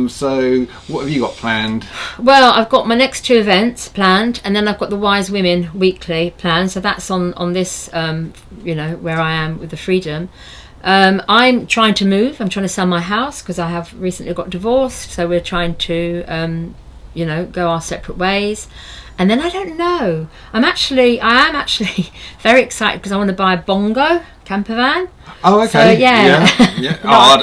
So what have you got planned? Well, I've got my next 2 events planned, and then I've got the Wise Women Weekly planned. So that's on this, where I am with the freedom. I'm trying to move. I'm trying to sell my house because I have recently got divorced. So we're trying to, go our separate ways. And then I don't know. I am actually very excited because I want to buy a bongo. camper van. Oh, okay. So, yeah. Oh,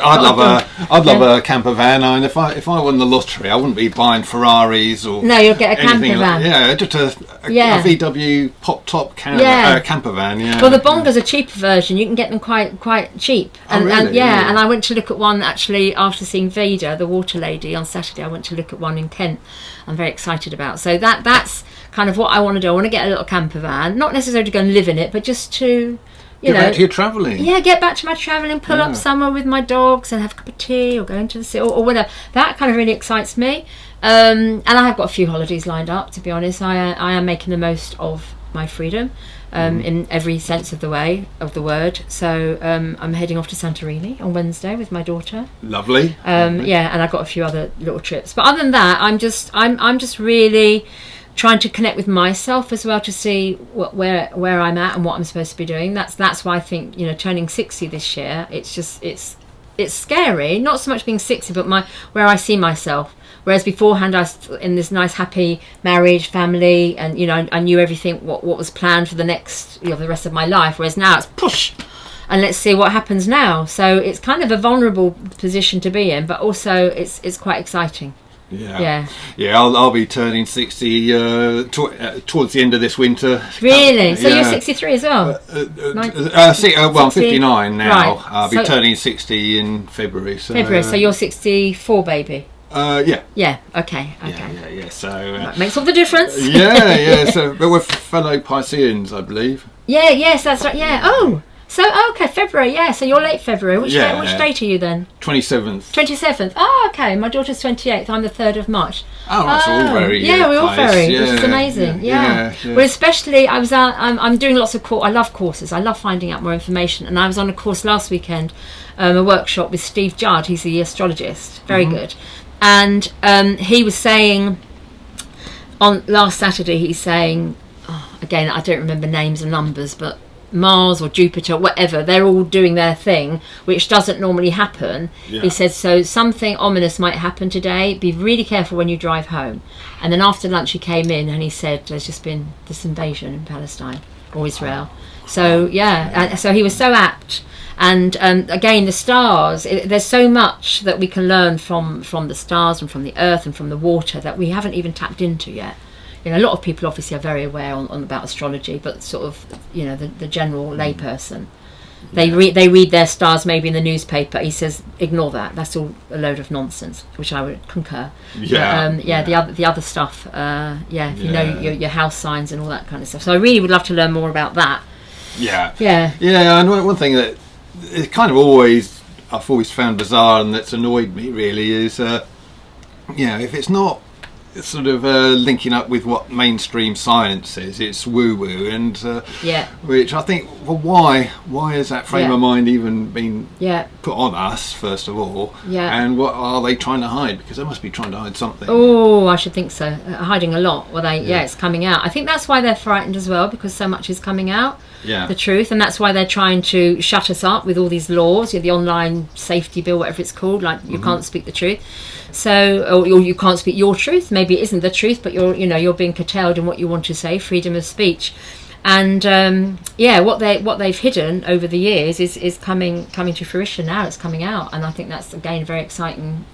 I'd love a camper van. I mean, if I won the lottery, I wouldn't be buying Ferraris or No, you'll get a camper anything van. Just a VW pop top camper van. Yeah. Well, the Bonga's a cheaper version. You can get them quite cheap. And, really? and yeah, and I went to look at one actually after seeing Vida, the water lady, on Saturday. I went to look at one in Kent. I'm very excited about. So that's kind of what I want to do. I want to get a little camper van, not necessarily to go and live in it, but just to get back to your travelling. Yeah, get back to my travelling, pull up somewhere with my dogs and have a cup of tea or go into the city or whatever. That kind of really excites me. And I have got a few holidays lined up, to be honest. I am making the most of my freedom in every sense of the word. So I'm heading off to Santorini on Wednesday with my daughter. Lovely. Yeah, and I've got a few other little trips. But other than that, I'm just really trying to connect with myself as well to see where I'm at and what I'm supposed to be doing. That's why I think, turning 60 this year, it's scary, not so much being 60, but where I see myself. Whereas beforehand I was in this nice happy marriage, family, and I knew everything what was planned for the next the rest of my life. Whereas now it's push, and let's see what happens now. So it's kind of a vulnerable position to be in, but also it's quite exciting. Yeah. I'll be turning 60 towards the end of this winter. Really? So you're 63 as well? I'm 59 now. Right. I'll be turning 60 in February. So you're 64, baby. Yeah. Yeah. Okay. Yeah. So that makes all the difference. Yeah. So, but we're fellow Pisceans, I believe. Yeah. Yes, that's right. Yeah. Oh. So okay, February. Yeah. So you're late February. Which date are you then? 27th. 27th. Oh, okay. My daughter's 28th. I'm the 3rd of March. Oh, that's all very. Yeah, we're all very. Yeah, which is amazing. Yeah. Well, especially I was out. I'm doing lots of I love courses. I love finding out more information. And I was on a course last weekend, a workshop with Steve Judd. He's the astrologist. Very good. And he was saying on last Saturday. He's saying, again, I don't remember names and numbers, but Mars or Jupiter, whatever, they're all doing their thing, which doesn't normally happen. He said, so something ominous might happen today. Be really careful when you drive home. And then after lunch he came in and he said there's just been this invasion in Palestine or Israel. So so he was so apt. And again, the stars, there's so much that we can learn from the stars and from the earth and from the water that we haven't even tapped into yet. A lot of people obviously are very aware about astrology, but sort of, the general layperson, they read their stars maybe in the newspaper. He says, ignore that. That's all a load of nonsense, which I would concur. The other stuff, if you know your house signs and all that kind of stuff. So I really would love to learn more about that. Yeah. And one thing that it's kind of I've always found bizarre and that's annoyed me really is, if it's not sort of linking up with what mainstream science says, it's woo-woo, and which I think, well, why has that frame of mind even been put on us, first of all, and what are they trying to hide? Because they must be trying to hide something. Oh, I should think so. Hiding a lot. Well, it's coming out. I think that's why they're frightened as well, because so much is coming out, the truth, and that's why they're trying to shut us up with all these laws, the online safety bill, whatever it's called, like you can't speak the truth. So, or you can't speak your truth. Maybe it isn't the truth, but you're being curtailed in what you want to say. Freedom of speech, and what they've hidden over the years is coming to fruition now. It's coming out, and I think that's again a very exciting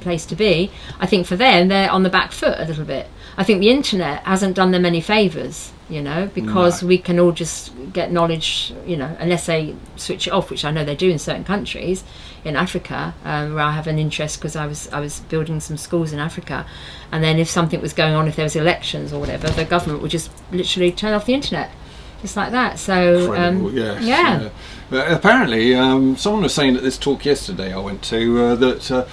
place to be. I think for them, they're on the back foot a little bit. I think the internet hasn't done them any favours, because we can all just get knowledge, unless they switch it off, which I know they do in certain countries. In Africa, where I have an interest because I was building some schools in Africa, and then if something was going on, if there was elections or whatever, the government would just literally turn off the internet, just like that. So But apparently, someone was saying at this talk yesterday I went to that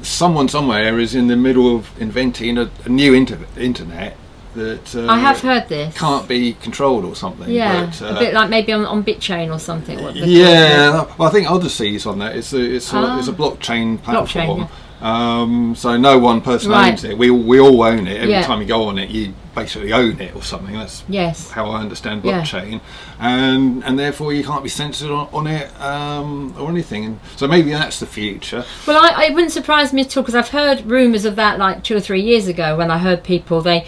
someone somewhere is in the middle of inventing a new internet that I have heard this can't be controlled or something. But, a bit like maybe on BitChain or something. Well, I think Odyssey's on that. It's a blockchain platform. So no one person owns it. We all own it. Every time you go on it, you basically own it or something. That's how I understand blockchain, and therefore you can't be censored on it or anything. And so maybe that's the future. Well, it wouldn't surprise me at all, because I've heard rumours of that like 2 or 3 years ago when I heard people that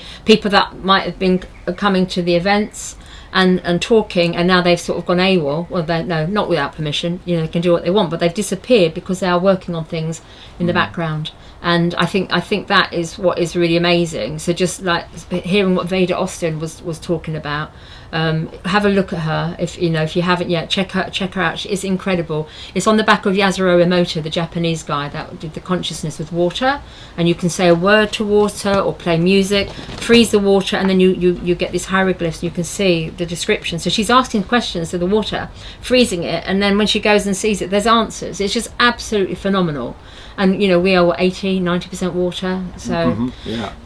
might have been coming to the events. and talking, and now they've sort of gone AWOL. Well, no, not without permission. You know, they can do what they want, but they've disappeared because they are working on things in the background. And I think that is what is really amazing. So just like hearing what Veda Austin was talking about, have a look at her. If you haven't yet, check her out. It's incredible. It's on the back of Yasuro Emoto, the Japanese guy that did the consciousness with water, and you can say a word to water or play music, freeze the water, and then you get these hieroglyphs. You can see the description. So she's asking questions to the water, freezing it, and then when she goes and sees it, there's answers. It's just absolutely phenomenal. And we are 80-90% water, so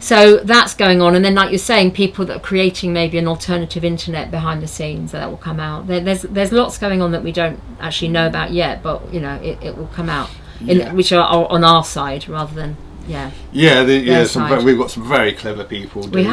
so that's going on. And then, like you're saying, people that are creating maybe an alternative internet behind the scenes that will come out. There's lots going on that we don't actually know about yet, but it will come out, which are on our side rather than we've got some very clever people doing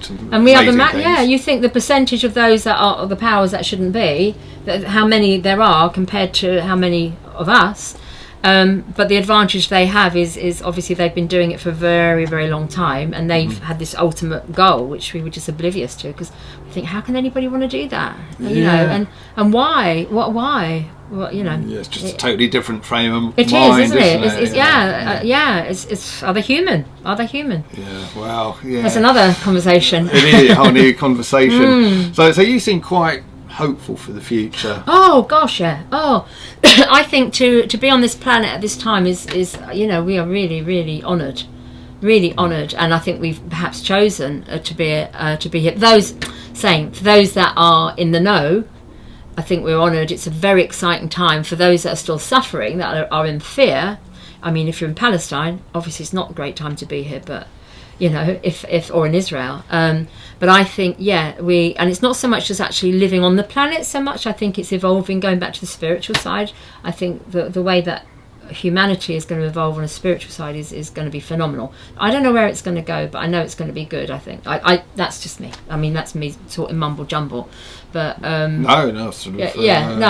some and we have things. You think the percentage of those that are the powers that shouldn't be, how many there are compared to how many of us. But the advantage they have is obviously they've been doing it for a very, very long time, and they've had this ultimate goal, which we were just oblivious to, because we think, how can anybody want to do that? And why? Why? Well, it's just a totally different frame of mind, isn't it? It's are they human? Are they human? Yeah. Well, yeah. That's another conversation. It is a whole new conversation. So you seem quite hopeful for the future. Oh gosh, yeah. I think to be on this planet at this time is we are really, really honoured, and I think we've perhaps chosen to be here. For those that are in the know, I think we're honoured. It's a very exciting time. For those that are still suffering, that are in fear, I mean, if you're in Palestine, obviously it's not a great time to be here, but if or in Israel, but I think and it's not so much as actually living on the planet so much. I think it's evolving, going back to the spiritual side. I think the way that humanity is going to evolve on a spiritual side is going to be phenomenal. I don't know where it's going to go, but I know it's going to be good. I think that's just me. I mean, that's me sort of mumble jumble, but I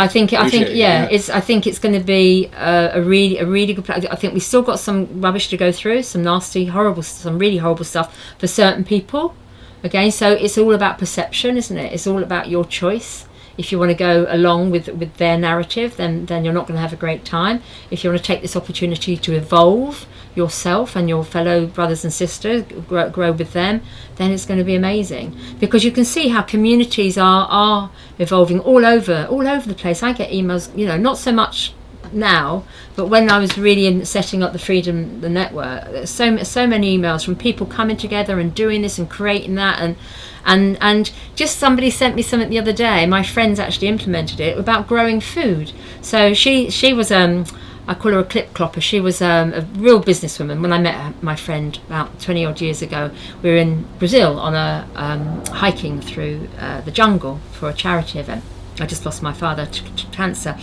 think it's going to be a really good place. I think we've still got some rubbish to go through, some nasty, some really horrible stuff for certain people. Okay, so it's all about perception, isn't it? It's all about your choice. If you want to go along with their narrative, then you're not going to have a great time. If you want to take this opportunity to evolve yourself and your fellow brothers and sisters, grow with them, then it's going to be amazing. Because you can see how communities are evolving all over the place. I get emails, not so much now, but when I was really setting up the network, there's so many emails from people coming together and doing this and creating that, and just somebody sent me something the other day. My friends actually implemented it about growing food. So she was I call her a clip clopper. She was a real businesswoman. When I met my friend about 20 odd years ago, we were in Brazil on a hiking through the jungle for a charity event. I just lost my father to cancer.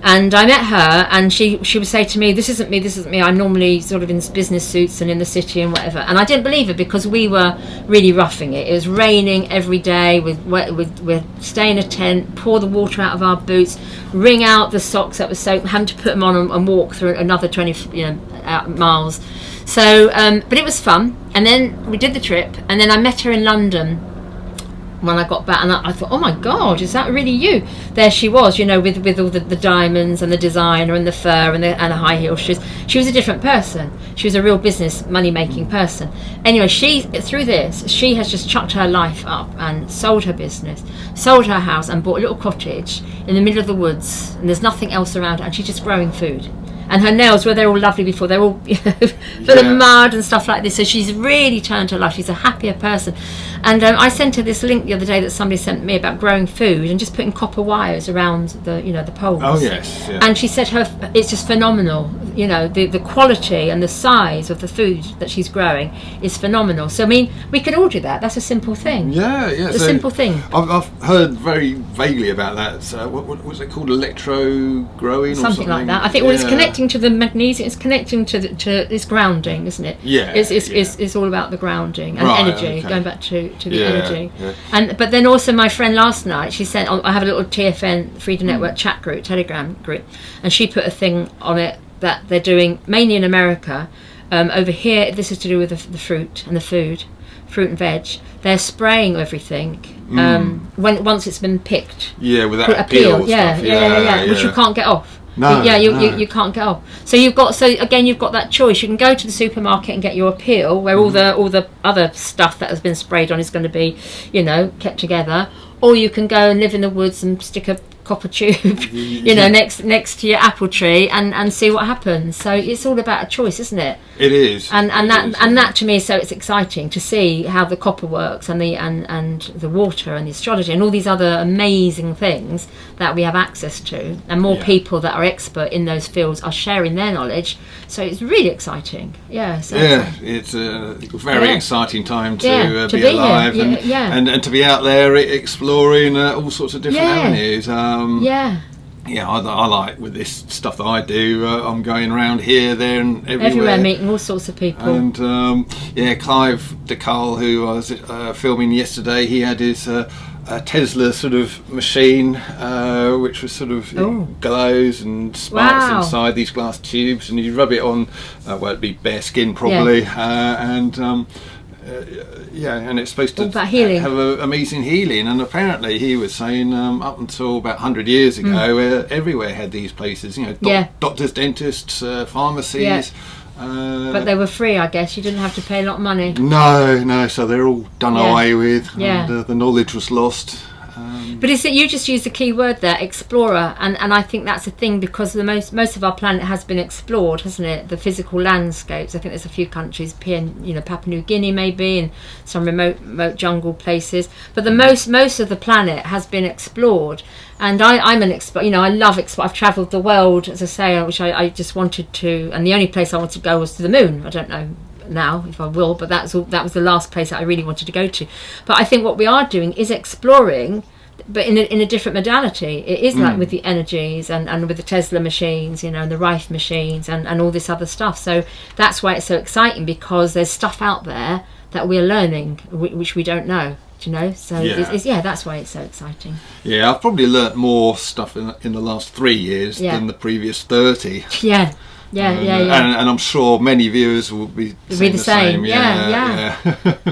And I met her, and she would say to me, this isn't me, I'm normally sort of in business suits and in the city and whatever. And I didn't believe her, because we were really roughing it. It was raining every day, we'd stay in a tent, pour the water out of our boots, wring out the socks that were soaked, having to put them on and walk through another 20 miles. So, but it was fun. And then we did the trip, and then I met her in London when I got back, and I thought, oh my God, is that really you? There she was, with all the diamonds and the designer and the fur and the high heel shoes. She was a different person. She was a real business, money-making person. Anyway, through this, she has just chucked her life up and sold her business, sold her house, and bought a little cottage in the middle of the woods, and there's nothing else around her, and she's just growing food. And her nails they're all lovely before, they're all full of mud and stuff like this. So she's really turned her life. She's a happier person. And I sent her this link the other day that somebody sent me about growing food and just putting copper wires around the poles. Oh yes. Yeah. And she said it's just phenomenal. The quality and the size of the food that she's growing is phenomenal. So I mean, we could all do that. That's a simple thing. Yeah. It's a simple thing. I've heard very vaguely about that. So what was it called? Electro growing, something like that. I think it's connecting to the magnesium. It's connecting to it's grounding, isn't it? Yeah. It's all about the grounding and energy. Okay. Going back to the energy. Yeah. But then also my friend last night, she sent. I have a little TFN Freedom Network chat group, Telegram group, and she put a thing on it that they're doing mainly in America. Over here, this is to do with the fruit and the food fruit and veg, they're spraying everything once it's been picked. Yeah, with that peel stuff. Yeah, which you can't get off. No, you can't get off. So you've got that choice. You can go to the supermarket and get your peel, where all the other stuff that has been sprayed on is going to be, kept together, or you can go and live in the woods and stick a copper tube, next to your apple tree and see what happens. So it's all about a choice, isn't it? It is. And that to me, so it's exciting to see how the copper works and the water and the astrology and all these other amazing things that we have access to, and more people that are expert in those fields are sharing their knowledge. So it's really exciting. It's a very exciting time to be alive and to be out there exploring all sorts of different avenues. I like with this stuff that I do. I'm going around here, there, and everywhere, meeting all sorts of people. And Clive DeCarl, who I was filming yesterday, he had his Tesla sort of machine, which was sort of glows and sparks inside these glass tubes, and you rub it on. It'd be bare skin probably, and it's supposed to have amazing healing. And apparently he was saying up until about 100 years ago, everywhere had these places, doctors, dentists, pharmacies. But they were free, I guess. You didn't have to pay a lot of money. No, so they're all done away with, and the knowledge was lost. But it's that you just used the key word there, explorer, and I think that's a thing, because most of our planet has been explored, hasn't it? The physical landscapes. I think there's a few countries, Papua New Guinea maybe, and some remote jungle places. But the most of the planet has been explored, and I'm an explorer. I love exploring. I've travelled the world, as I say, which I just wanted to, and the only place I wanted to go was to the moon. I don't know now if I will, but that was the last place that I really wanted to go to. But I think what we are doing is exploring, but in a different modality. It is like with the energies and with the Tesla machines, and the Rife machines and all this other stuff. So that's why it's so exciting, because there's stuff out there that we're learning which we don't know. So that's why it's so exciting. I've probably learnt more stuff in the last 3 years than the previous 30. And I'm sure many viewers will be the same.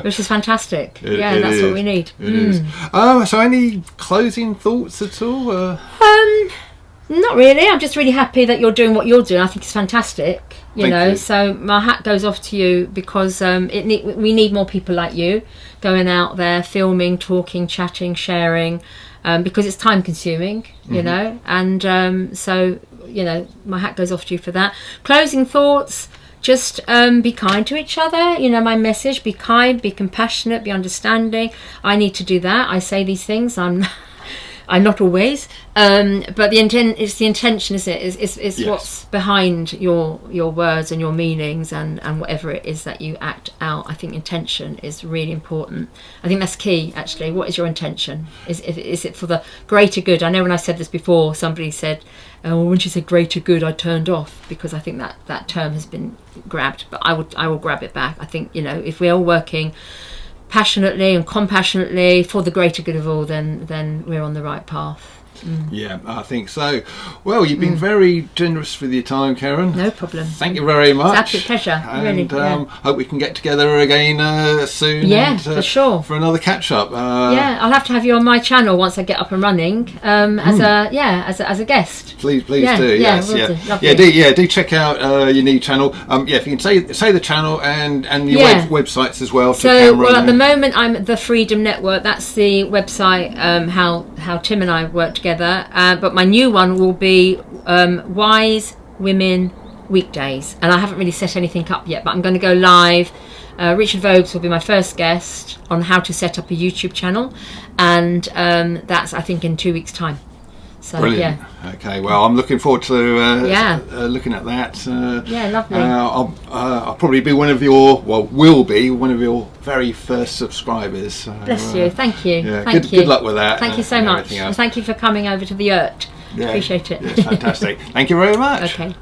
Which is fantastic. That's what we need. It is. So any closing thoughts at all? Not really. I'm just really happy that you're doing what you're doing. I think it's fantastic. You know, so my hat goes off to you, because we need more people like you going out there, filming, talking, chatting, sharing, because it's time consuming, you know, and so, you know, my hat goes off to you for that. Closing thoughts, just be kind to each other. You know, my message: be kind, be compassionate, be understanding. I need to do that. I say these things. I'm not always, but the intention, is it? Is yes. What's behind your words and your meanings and whatever it is that you act out. I think intention is really important. I think that's key, actually. What is your intention? Is it for the greater good? I know when I said this before, somebody said, "Oh, when she said greater good, I turned off," because I think that term has been grabbed. But I will grab it back. I think, you know, if we're all working passionately and compassionately for the greater good of all, then we're on the right path. Yeah, I think so. Well, you've been very generous with your time, Karen. No problem. Thank you very much. It's an absolute pleasure. And really, hope we can get together again soon. Yeah, for sure. For another catch up. Yeah, I'll have to have you on my channel once I get up and running. As a guest. Please do. Yes, do check out your new channel. If you can say the channel and your websites as well. So, at the moment I'm the Freedom Network. That's the website. How Tim and I work together. But my new one will be Wise Women Weekdays, and I haven't really set anything up yet, but I'm going to go live. Richard Vobes will be my first guest on how to set up a YouTube channel, and that's, I think, in 2 weeks' time. So, brilliant. Yeah. Okay, well, I'm looking forward to looking at that. Lovely. I'll probably be will be one of your very first subscribers. Bless you. Thank you. Yeah, good luck with that. Thank you so much. And thank you for coming over to the yurt. Yeah. Appreciate it. Yes, fantastic. Thank you very much. Okay.